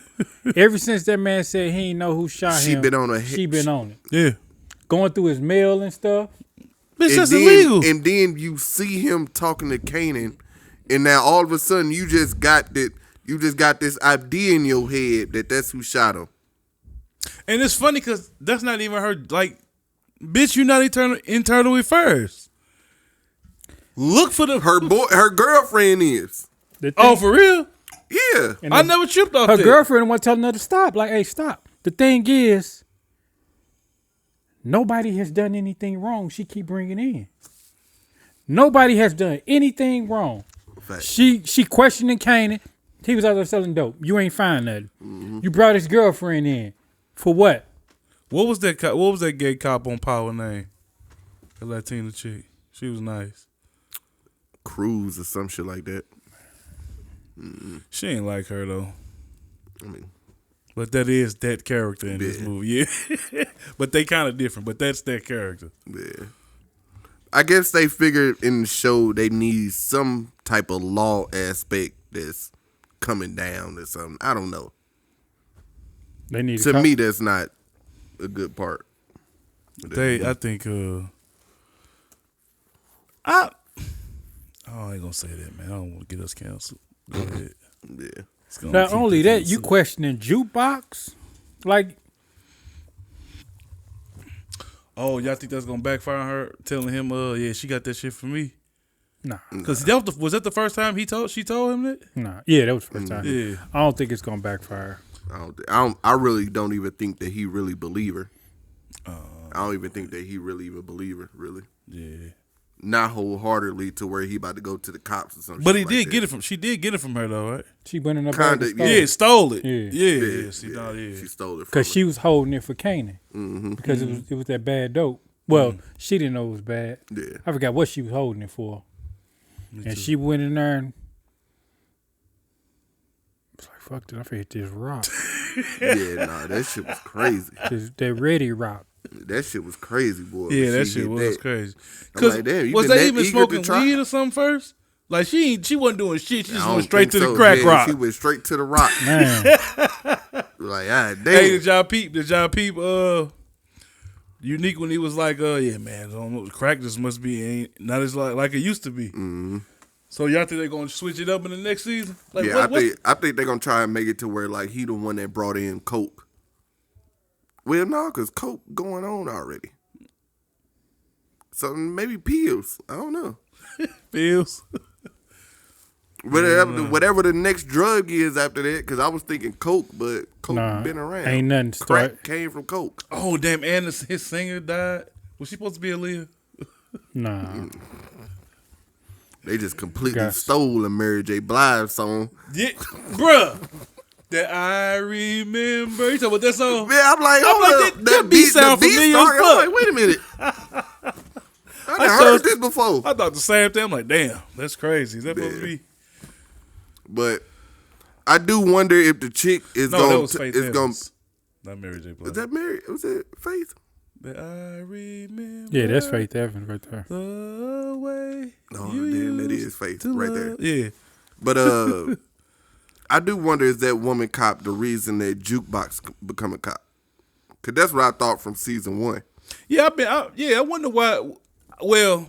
S1: Ever since that man said he didn't know who shot
S2: She
S1: him,
S2: been on a
S1: she been on it.
S3: Yeah.
S1: Going through his mail and stuff.
S3: Bitch, that's
S2: then,
S3: illegal.
S2: And then you see him talking to Kanan, and now all of a sudden you just got that. You just got this idea in your head that that's who shot him.
S3: And it's funny because that's not even her. Like, bitch, you not internally first. Look for the
S2: Her girlfriend is.
S1: The thing-
S3: Oh, for real?
S2: Yeah.
S1: and
S3: I
S1: the-
S3: never tripped off
S1: her
S3: that.
S1: girlfriend want telling her to stop. Like, hey, stop. The thing is, nobody has done anything wrong. She keep bringing in. Nobody has done anything wrong.
S2: Fact.
S1: She questioning Kanan. He was out there selling dope. You ain't find nothing.
S2: Mm-hmm.
S1: You brought his girlfriend in for what?
S3: What was that? What was that gay cop on Power name? The Latina chick. She was nice.
S2: Cruz or some shit like that.
S3: She ain't like her though.
S2: I mean,
S3: But that is that character in this
S2: Yeah.
S3: movie. Yeah. But they kind of different. But that's that character.
S2: yeah. I guess they figured in the show they need some type of law aspect that's coming down or something. I don't know.
S1: They need
S2: To me, that's not a good part.
S3: I think. I ain't gonna say that, man. I don't want to get us canceled. Go ahead.
S2: Yeah.
S3: It's gonna
S1: Not
S3: keep
S1: only
S3: it
S1: that, you
S3: canceled.
S1: questioning jukebox. Like,
S3: Oh, y'all think that's gonna backfire on her? Telling him, yeah, she got that shit for me.
S1: nah,
S3: Cause was that the first time she told him that?
S1: nah. Yeah, that was the first time.
S3: Yeah.
S1: I don't think it's gonna backfire.
S2: I really don't even think that he really believe her. I don't even think that he really even believe her, really.
S3: Yeah.
S2: Not wholeheartedly to where he about to go to the cops or something.
S3: But he did get it from. She did get it from her though, right?
S1: She went in the
S2: Kinda,
S1: back and
S2: yeah.
S3: Yeah, stole it.
S1: Yeah.
S3: Yeah.
S2: She stole it from
S1: because
S2: him.
S1: she was holding it for Kanan because it was that bad dope. Well, she didn't know it was bad.
S2: Yeah.
S1: I forgot what she was holding it for, and she went in there and was like, "Fuck it, I'm finna hit this rock,
S2: Yeah, nah, that shit was crazy.
S1: that ready rock."
S2: That shit was crazy, boy.
S3: Yeah, that
S2: She
S3: shit
S2: hit
S3: was crazy.
S2: I'm
S3: Cause
S2: like, damn, you
S3: was
S2: been
S3: they
S2: that
S3: even
S2: eager to
S3: smoking
S2: try?
S3: weed or something first? Like she wasn't doing shit. She just
S2: I
S3: went
S2: don't
S3: straight
S2: think
S3: to the
S2: so.
S3: crack
S2: Yeah,
S3: rock.
S2: She went straight to the rock.
S1: Man,
S2: Like, ah, damn.
S3: Hey, did y'all peep? Unique when he was like, yeah, man, I don't know, crack just must be ain't not as like it used to be. Mm-hmm. So y'all think they're gonna switch it up in the next season? Like,
S2: Yeah, I think they're gonna try and make it to where like he the one that brought in coke. Well, no, because coke going on already. So maybe pills. I don't know.
S3: Pills.
S2: Whatever the next drug is after that, because I was thinking coke, but coke been around.
S1: Ain't nothing
S2: Crack came from coke.
S3: Oh, damn, and his singer died. Was she supposed to be Aaliyah?
S1: Nah.
S2: They just completely stole a Mary J. Blige song.
S3: Yeah, bruh. That I remember. You talking about that song?
S2: Yeah, I'm like, hold up.
S3: That beat sound familiar as fuck.
S2: I'm like, wait a minute. I heard this before.
S3: I thought the same thing. I'm like, damn, that's crazy. Is that supposed to be?
S2: But I do wonder if the chick is
S3: No, that was Faith Evans. Not Mary J. Blige.
S2: Is that Mary? Was it Faith?
S3: That I remember.
S1: Yeah, that's Faith Evans right there.
S3: The way.
S2: No, damn, that is Faith right there.
S3: Yeah.
S2: But I do wonder, is that woman cop the reason that Jukebox become a cop? Because that's what I thought from season 1.
S3: Yeah, I wonder why. Well,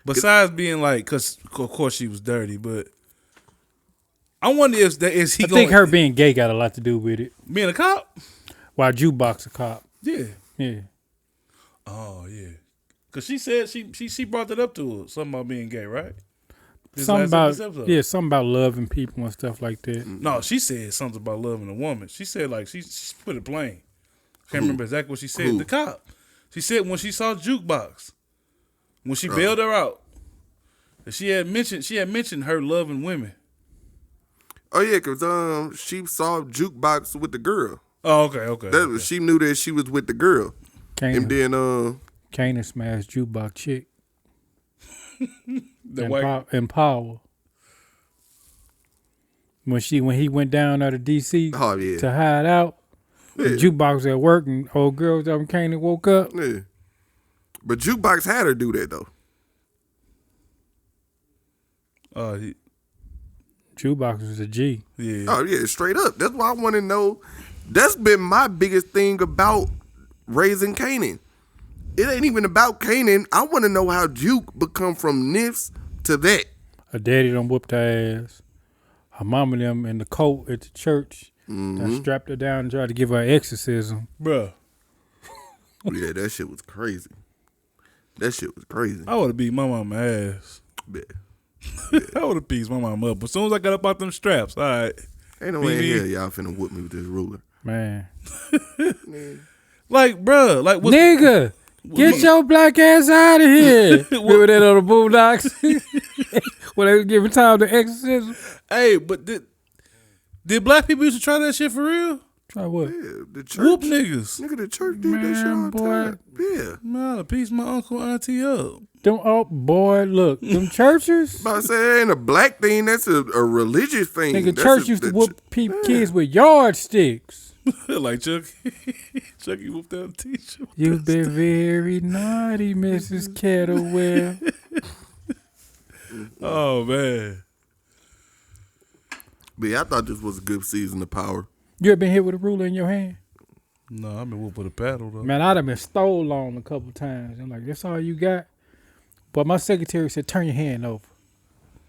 S3: besides being like, because of course she was dirty, but I wonder if that is he.
S1: I think her being gay got a lot to do with it.
S3: Being a cop.
S1: Why Jukebox a cop?
S3: Yeah.
S1: Yeah.
S3: Oh yeah. Because she said she brought that up to her. Something about being gay, right?
S1: Something about loving people and stuff like that.
S3: No, she said something about loving a woman. She said like she put it plain. Can't remember exactly what she said. The cop. She said when she saw Jukebox, when she bailed her out, that she had mentioned her loving women.
S2: Oh yeah, because she saw Jukebox with the girl.
S3: Oh okay.
S2: She knew that she was with the girl. And then
S1: Kanan smashed Jukebox chick.
S3: In
S1: Power. When he went down out of DC to hide out, the Jukebox at work and old girls up and Kanan woke up.
S2: Yeah. But Jukebox had her do that though.
S1: Jukebox was a G.
S3: Yeah.
S2: Oh yeah, straight up. That's why I want to know. That's been my biggest thing about raising Kanan. It ain't even about Kanan. I want to know how Juke become from this to that.
S1: Her daddy done whooped her ass. Her mama them in the coat at the church. Done strapped her down and tried to give her exorcism.
S3: Bruh.
S2: Yeah, that shit was crazy.
S3: I would have beat my mama ass.
S2: Yeah.
S3: I would have pieced my mama up. As soon as I got up out them straps, all right.
S2: Ain't no way in hell y'all finna whoop me with this ruler.
S1: Man.
S3: Like, bruh. Like,
S1: nigga, get your black ass out of here. Remember that on the Boondocks? When they was giving time to exorcism?
S3: Hey, but did black people used to try that shit for real?
S1: Try what?
S2: Yeah, the church.
S3: Whoop niggas.
S2: Nigga, the church did that shit all the time. Yeah.
S3: Man, I pieced my uncle auntie up.
S1: Look, them churches.
S2: But I say it ain't a black thing. That's a religious thing.
S1: Nigga, church used to whoop kids with yardsticks.
S3: Like Chucky whooped out a teacher.
S1: You've been very naughty, Mrs. Kettlewell.
S3: Oh man.
S2: But yeah, I thought this was a good season of Power.
S1: You ever been hit with a ruler in your hand?
S3: No, I've been whooped with a paddle though.
S1: Man, I'd have been stole on a couple times. I'm like, that's all you got? But my secretary said, turn your hand over.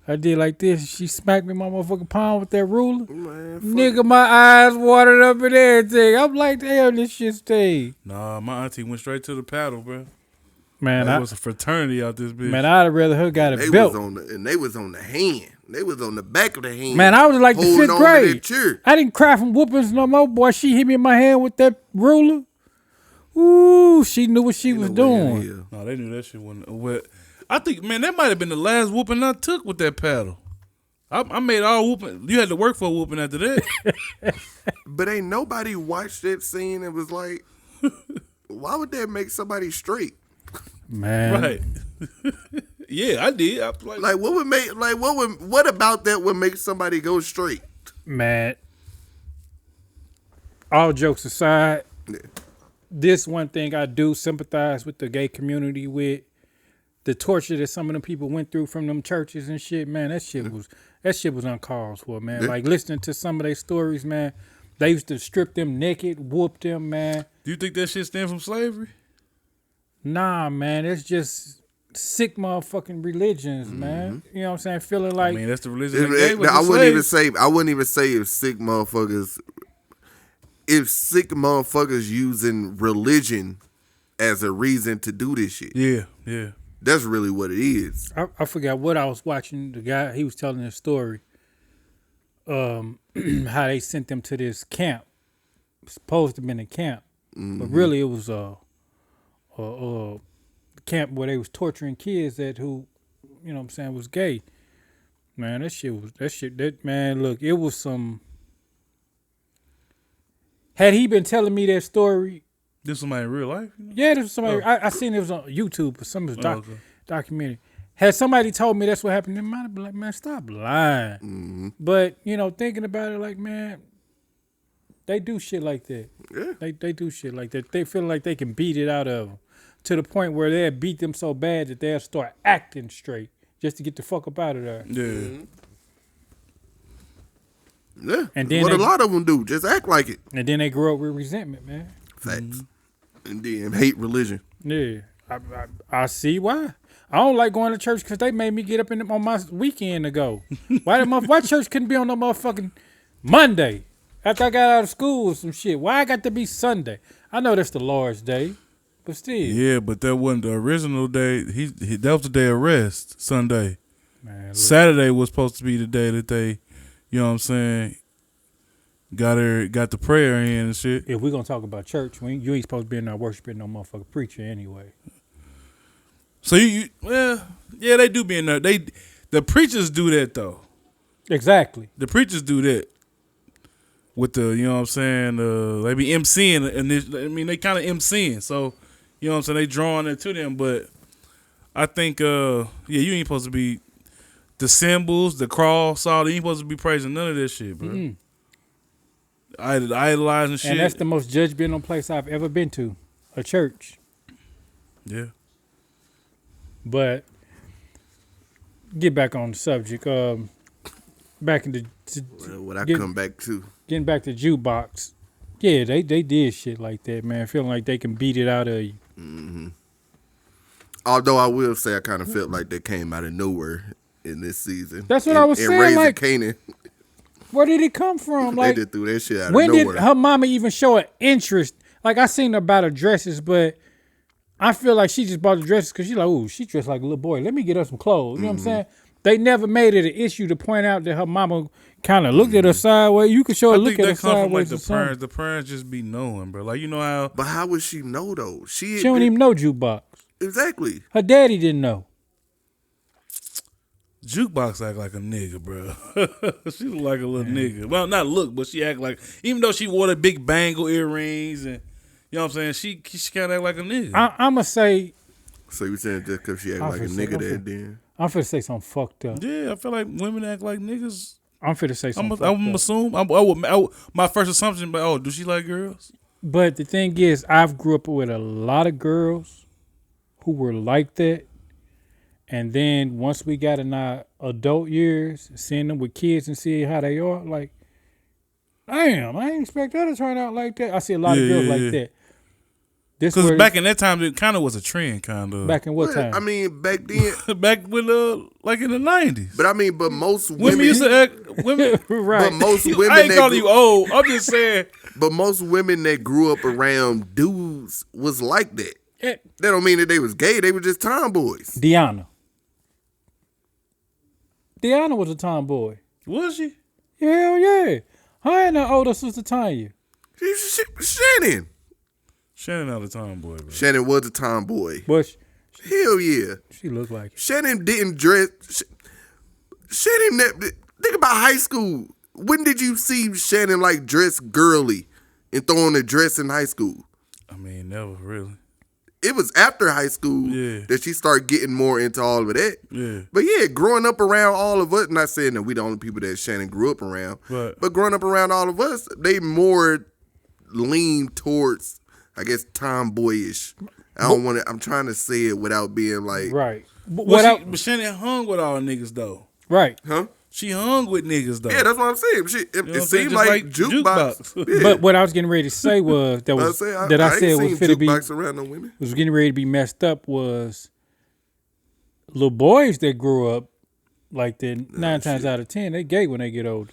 S1: I did like this. She smacked me my motherfucking palm with that ruler.
S2: Man,
S1: nigga, my eyes watered up and everything. I'm like, damn, this shit stayed.
S3: Nah, my auntie went straight to the paddle, bro.
S1: Man,
S3: it was a fraternity out this bitch.
S1: Man, I'd have rather her got a belt.
S2: They was on the hand. They was on the back of the hand.
S1: Man, I was like the 5th grade. I didn't cry from whoopings no more. Boy, she hit me in my hand with that ruler. Ooh, she knew what she was doing.
S3: No, they knew that shit wasn't. Well, I think, man, that might have been the last whooping I took with that paddle. I made all whooping. You had to work for a whooping after that.
S2: But ain't nobody watched that scene and was like, why would that make somebody straight?
S1: Man.
S3: Right. Yeah, I did.
S2: What about that would make somebody go straight?
S1: Man. All jokes aside, this one thing I do sympathize with the gay community with. The torture that some of them people went through from them churches and shit, man, that shit was uncalled for, man. Like listening to some of their stories, man, they used to strip them naked, whoop them, man.
S3: Do you think that shit stemmed from slavery?
S1: Nah, man, it's just sick motherfucking religions, man. You know what I'm saying? Feeling like,
S3: I mean, that's the religion.
S2: I wouldn't even say it's sick motherfuckers. It's sick motherfuckers using religion as a reason to do this shit.
S3: Yeah.
S2: That's really what it is.
S1: I forgot what I was watching. The guy, he was telling a story. How they sent them to this camp. Supposed to have been a camp, but really it was a camp where they was torturing kids who, you know what I'm saying, was gay. Man, man, look, it was some. Had he been telling me that story?
S3: This somebody in real life? You know?
S1: Yeah, this was somebody. I seen it was on YouTube or some of his documentary. Had somebody told me that's what happened, they might have been like, man, stop lying. But, you know, thinking about it, like, man, they do shit like that.
S2: Yeah.
S1: They do shit like that. They feel like they can beat it out of them to the point where they'll beat them so bad that they'll start acting straight just to get the fuck up out of there.
S3: Yeah.
S2: Yeah.
S1: And then
S2: what a lot of them do, just act like it.
S1: And then they grow up with resentment, man.
S2: Facts. And then hate religion.
S1: Yeah. I see why. I don't like going to church because they made me get up on my weekend to go. Why church couldn't be on no motherfucking Monday after I got out of school or some shit? Why I got to be Sunday? I know that's the Lord's day, but still.
S3: Yeah, but that wasn't the original day. That was the day of rest, Sunday.
S1: Man, look.
S3: Saturday was supposed to be the day that they, you know what I'm saying, got the prayer in and shit.
S1: If we're going to talk about church, you ain't supposed to be in there worshiping no motherfucking preacher anyway.
S3: So yeah, they do be in there. The preachers do that though.
S1: Exactly.
S3: The preachers do that with the, you know what I'm saying. They be MCing, and they kind of MCing. So you know what I'm saying. They drawing it to them, but I think you ain't supposed to be the symbols, the cross, all. You ain't supposed to be praising none of that shit, bro. Mm-hmm. Idolizing shit.
S1: And that's the most judgmental place I've ever been to, a church.
S3: Yeah.
S1: But get back on the subject. Back into
S2: what I come back to.
S1: Getting back to jukebox. Yeah, they did shit like that, man. Feeling like they can beat it out of you.
S2: Mm-hmm. Although I will say I kind of felt like they came out of nowhere in this season.
S1: That's what I was saying.
S2: Raising
S1: like,
S2: Canaan.
S1: Where did it come from? Like,
S2: they just threw that shit out of
S1: when
S2: nowhere.
S1: did her mama even show an interest? Like, I seen her about her dresses, but I feel like she just bought the dresses because she's like, ooh, she dressed like a little boy. Let me get her some clothes. You know what I'm saying? They never made it an issue to point out that her mama kind of looked at her sideways. You could show her look at her sideways.
S3: The parents just be knowing, bro. Like, you know how.
S2: But how would she know though? She
S1: don't even know jukebox.
S2: Exactly.
S1: Her daddy didn't know.
S3: Jukebox act like a nigga, bro. She look like a little nigga. Well, not look, but she act like, even though she wore the big bangle earrings and, you know what I'm saying, she kind of act like a nigga.
S1: I'm going to say.
S2: So you saying just because she act like a nigga that then?
S1: I'm finna say something fucked up.
S3: Yeah, I feel like women act like niggas.
S1: I'm finna say something fucked up.
S3: I'm assume. My first assumption, but do she like girls?
S1: But the thing is, I've grew up with a lot of girls who were like that. And then once we got in our adult years, seeing them with kids and seeing how they are, like, damn, I ain't expect her to turn out like that. I see a lot of girls like that.
S3: Because back in that time, it kind of was a trend, kind of.
S1: Back in what time?
S2: I mean, back then.
S3: Back when, like in the 90s.
S2: But I mean, most women.
S3: Women used to act.
S1: Right.
S2: But most women.
S3: I ain't calling you old. I'm just saying.
S2: But most women that grew up around dudes was like that. That don't mean that they was gay. They were just tomboys.
S1: Deanna was a tomboy.
S3: Was she?
S1: Hell yeah. Her and her older sister Tanya.
S2: Shannon.
S3: Shannon not a tomboy, bro.
S2: Shannon was a tomboy.
S1: But
S2: hell yeah.
S1: She looked like it.
S2: Shannon didn't dress. Shannon, think about high school. When did you see Shannon like dress girly and throw on a dress in high school?
S3: I mean, never really.
S2: It was after high school that she started getting more into all of that.
S3: Yeah.
S2: But yeah, growing up around all of us, not saying that we the only people that Shannon grew up around, but growing up around all of us, they more lean towards, I guess, tomboyish. I'm trying to say it without being like.
S1: Right.
S3: But Shannon hung with all niggas though.
S1: Right.
S2: Huh?
S3: She hung with niggas though.
S2: Yeah, that's what I'm saying. It seemed like jukebox.
S1: Yeah. But what I was getting ready to say was that was I said was fit to be
S2: around no women.
S1: Was getting ready to be messed up was little boys that grew up like that 9 times out of 10 they gay when they get older.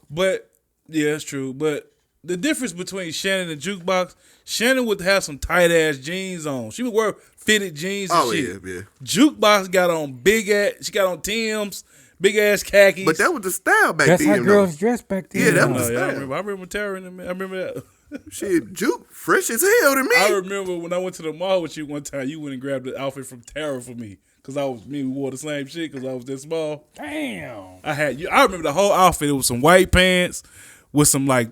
S3: But yeah, that's true. But the difference between Shannon and Jukebox, Shannon would have some tight ass jeans on. She would wear fitted jeans and shit.
S2: Yeah.
S3: Jukebox got on she got on Tim's, big ass khakis.
S2: But that was the style back
S1: That's
S2: then.
S1: how girls dressed back then.
S2: Yeah, that
S3: I
S2: was the style.
S3: remember Tara in them. I remember that.
S2: Shit, Juke, fresh as hell to me.
S3: I remember when I went to the mall with you one time, you went and grabbed the outfit from Tara for me. Cause we wore the same shit because I was that small.
S1: Damn.
S3: I remember the whole outfit. It was some white pants with some like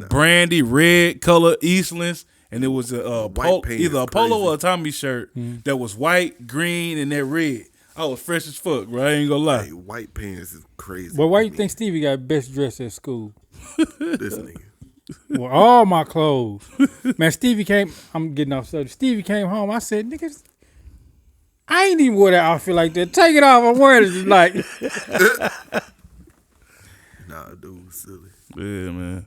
S3: brandy red color Eastlands, and it was either a polo
S2: crazy.
S3: or a Tommy shirt that was white, green, and that red. I was fresh as fuck, bro. I ain't gonna lie.
S2: Hey, white pants is crazy.
S1: Well, why you think Stevie got best dressed at school?
S2: This nigga.
S1: Well, all my clothes. Man, I'm getting off subject. Stevie came home. I said, niggas, I ain't even wore that outfit like that. Take it off. I'm wearing it like.
S2: Nah, dude, silly.
S3: Yeah, man.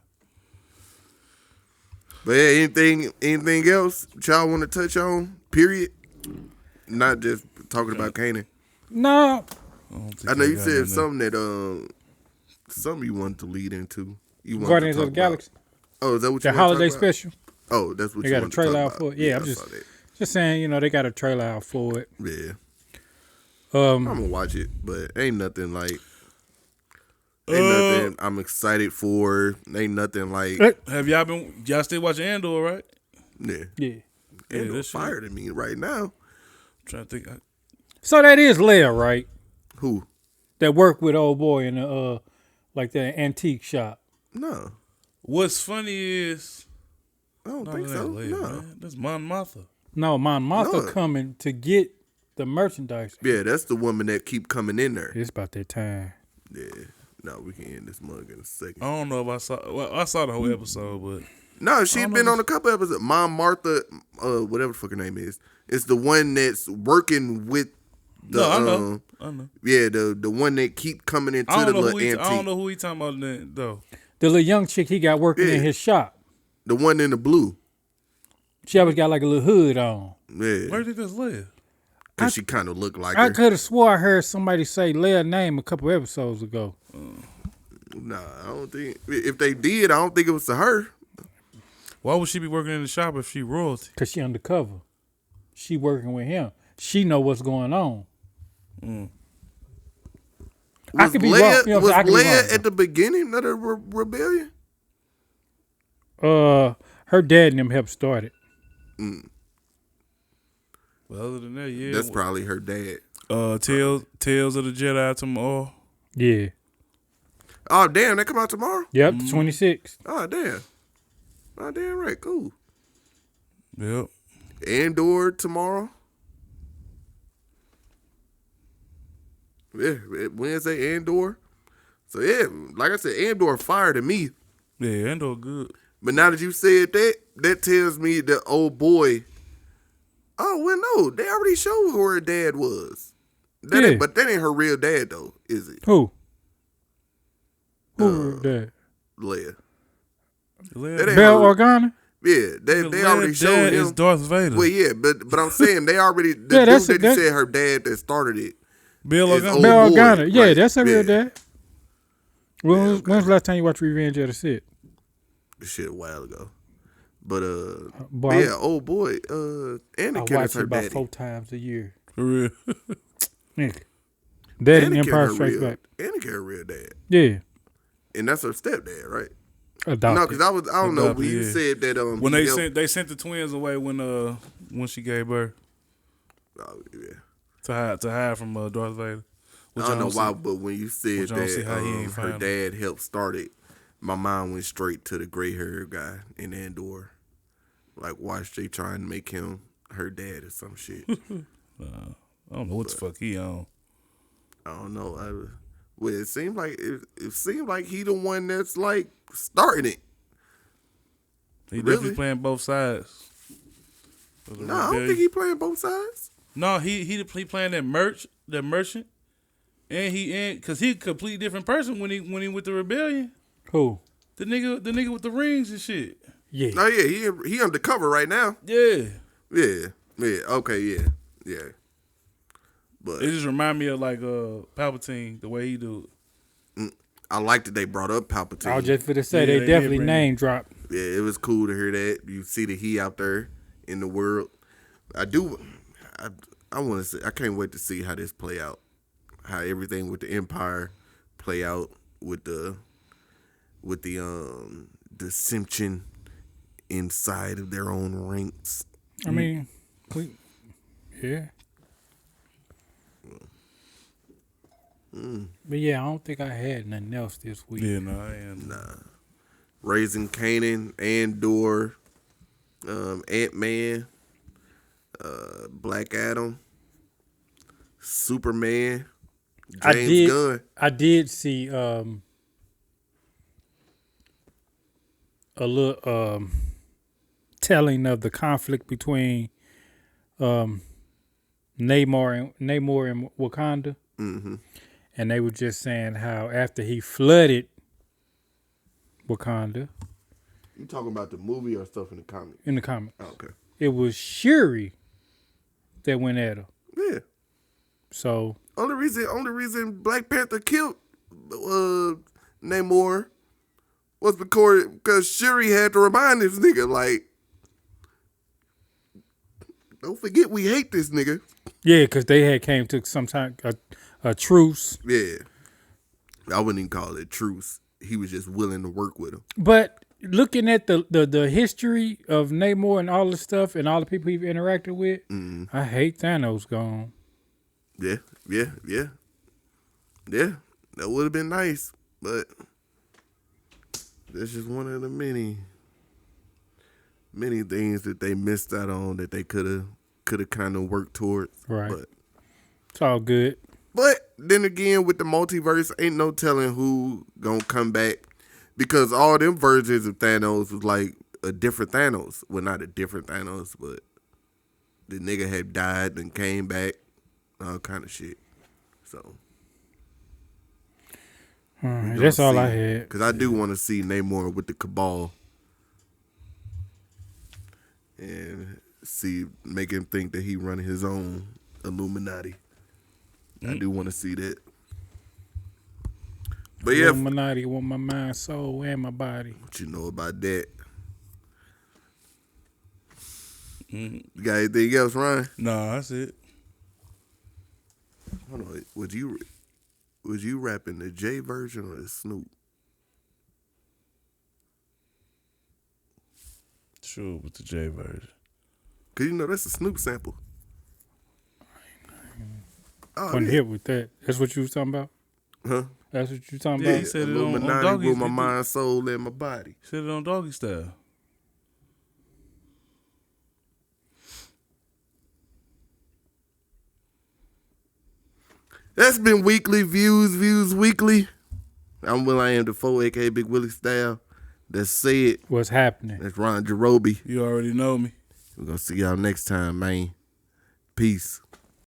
S2: But yeah, anything else y'all want to touch on? Period. Not just talking about Kanan.
S1: No.
S2: I know you said something that something you wanted to lead into. You wanted
S1: Guardians
S2: to
S1: of
S2: talk
S1: the Galaxy.
S2: About. Oh, is that what
S1: The
S2: you
S1: holiday
S2: talk about?
S1: special.
S2: Oh, that's what
S1: They
S2: you
S1: got a
S2: wanted to
S1: trailer
S2: talk
S1: out
S2: about.
S1: for it. Yeah, I'm
S2: I
S1: just
S2: saw that.
S1: just saying, they got a trailer out for it.
S2: Yeah. I'm
S1: Um,
S2: gonna watch it, but ain't nothing nothing I'm excited for. Ain't nothing like
S3: Have y'all still watching Andor, right?
S2: yeah.
S1: yeah.
S2: Ain't no
S3: this shit.
S2: fire to me right now.
S3: I'm trying to think.
S1: So that is Leia, right?
S2: Who?
S1: That worked with old boy in the like the antique shop.
S2: No.
S3: What's funny is
S2: I don't
S3: no,
S2: think
S3: that
S2: so.
S3: ain't Leia,
S2: No.
S3: man. That's Mon Mothma.
S1: No, Mon Mothma
S2: No.
S1: coming to get the merchandise.
S2: Yeah, that's the woman that keep coming in there.
S1: It's about that time.
S2: Yeah. No, we can end this mug in a second.
S3: I don't know if I saw. Well, I saw the whole episode, but
S2: No, she'd been on a couple episodes. Mom Martha, whatever the fuck her name is. It's the one that's working with the
S3: no, I know.
S2: yeah, the one that keep coming into
S3: I
S2: the
S3: don't know
S2: little antique.
S3: I don't know who he talking about then, though.
S1: The little young chick he got working
S2: Yeah.
S1: in his shop.
S2: The one in the blue.
S1: She always got like a little hood on.
S2: Yeah.
S3: Where did this live?
S2: Cause she kind of looked like
S1: I
S2: her.
S1: could have swore I heard somebody say Leia's name a couple episodes ago.
S2: Nah, I don't think. If they did, I don't think it was to her.
S3: Why would she be working in the shop if she royalty?
S1: Cause she undercover. She working with him. She know what's going on. I
S2: Was
S1: could be
S2: Leia,
S1: wrong. You know,
S2: was
S1: I could be
S2: Leia
S1: wrong.
S2: at the beginning of the rebellion?
S1: Her dad and them helped start it.
S3: Well, other than that, yeah.
S2: That's probably her dad.
S3: Tales of the Jedi tomorrow.
S1: Yeah.
S2: Oh damn, they come out tomorrow.
S1: Yep. 26.
S2: Oh damn. Oh damn right, cool.
S3: Yep.
S2: Andor tomorrow. Yeah, Wednesday Andor. So yeah, like I said, Andor fire to me.
S3: Yeah, Andor good.
S2: But now that you said that, that tells me the old boy. Oh well, no, they already showed who her dad was. That
S1: Yeah.
S2: but that ain't her real dad though, is it?
S1: Who? Who that?
S2: Leia.
S3: Leia,
S2: That ain't
S1: Bell
S2: her-
S1: Organa?
S2: Yeah, they already
S3: Leia's
S2: showed
S3: dad
S2: him.
S3: is Darth Vader.
S2: Well, yeah, but I'm saying they already. The
S1: Yeah,
S2: dude
S1: that's-
S2: that you
S1: that's-
S2: said her dad that started it.
S3: Bill
S2: is
S3: Organa.
S2: old
S1: Bell
S2: boy,
S1: Organa. Yeah,
S2: right,
S1: that's her real
S2: yeah.
S1: dad. When was the last time you watched Revenge of the Sith?
S2: Shit, a while ago. But
S1: Boy,
S2: yeah, old boy,
S1: I
S2: Anakin is
S1: watch it
S2: her
S1: about
S2: daddy.
S1: 4 times a year.
S3: For real.
S1: Nigga. That and
S2: Anakin
S1: Empire
S2: her
S1: Strikes
S2: real,
S1: Back.
S2: Anakin her real dad,
S1: Yeah.
S2: and that's her stepdad, right?
S1: Adopted.
S2: No, because I don't know.
S3: Adopted,
S2: When you
S3: yeah.
S2: said that
S3: When
S2: he
S3: they
S2: helped-
S3: sent the twins away when she gave birth
S2: oh, yeah.
S3: to hide from Darth Vader. Which
S2: I don't know
S3: see-
S2: why, but when you said
S3: which I don't see
S2: that
S3: how he ain't
S2: her
S3: find him.
S2: dad helped start it, my mind went straight to the gray haired guy in Andor. Like, watch they try and make him her dad or some shit.
S3: I don't know what the fuck he on.
S2: I don't know. Well, it seemed like he the one that's like starting it.
S3: He
S2: Really?
S3: definitely playing both sides. of the
S2: No, I don't
S3: rebellion.
S2: think he playing both sides.
S3: No, he playing that merchant, and because he a completely different person when he with the rebellion.
S1: Who?
S3: The nigga with the rings and shit.
S1: Yeah.
S2: Oh yeah, he undercover right now.
S3: Yeah,
S2: Yeah, okay, yeah. But
S3: it just remind me of like Palpatine the way he do it.
S2: I liked that they brought up Palpatine.
S1: I was just finna say
S3: Yeah,
S1: they
S3: they
S1: definitely
S3: did bring
S1: name dropped.
S2: Yeah, it was cool to hear that. You see that he out there in the world. I want to see. I can't wait to see how this play out. How everything with the Empire play out with the dissension inside of their own ranks.
S1: I mean, yeah. But yeah, I don't think I had nothing else this week.
S3: Yeah, no, I am.
S2: Raising Kanan, Andor, Ant-Man, Black Adam, Superman, James Gunn.
S1: I did see a little telling of the conflict between Namor and Wakanda.
S2: Mm-hmm.
S1: And they were just saying how after he flooded Wakanda
S2: You talking about the movie or stuff in the comic?
S1: in the comics,
S2: Oh, okay.
S1: it was Shuri that went at her.
S2: Yeah.
S1: So
S2: Only reason Black Panther killed Namor was because Shuri had to remind this nigga, like, don't forget we hate this nigga.
S1: yeah, because they had came to some time a truce.
S2: Yeah. I wouldn't even call it truce. He was just willing to work with him.
S1: But looking at the history of Namor and all the stuff and all the people he's interacted with, I hate Thanos gone.
S2: Yeah. That would have been nice, but that's just one of the many things that they missed out on that they could have kind of worked towards.
S1: Right. It's all good.
S2: But then again, with the multiverse, ain't no telling who gonna come back because all them versions of Thanos was like a different Thanos. Well, not a different Thanos, but the nigga had died and came back, all kind of shit. So
S1: That's all I had.
S2: Because I do want to see Namor with the Cabal and make him think that he running his own Illuminati. I do want to see that. But yeah,
S1: Illuminati want my mind, soul, and my body.
S2: what you know about that? You got anything else, Ryan?
S3: No, that's it.
S2: Hold on. Was you rapping the J version or the Snoop?
S3: Sure, with the J version.
S2: Cause you know that's a Snoop sample. Oh,
S1: Couldn't
S2: yeah.
S1: hit with that. That's what you was talking about?
S2: Huh?
S1: That's what you talking
S3: Yeah,
S1: about?
S3: he said it on
S2: Illuminati
S3: Doggies.
S2: with my mind, soul, and my body.
S3: Said it on Doggy Style.
S2: That's been Weekly Views Weekly. I'm Will I Am the 4, aka Big Willie Style. That's said.
S1: What's happening?
S2: That's Ron Jerobi.
S3: You already know me.
S2: We're gonna see y'all next time, man. Peace.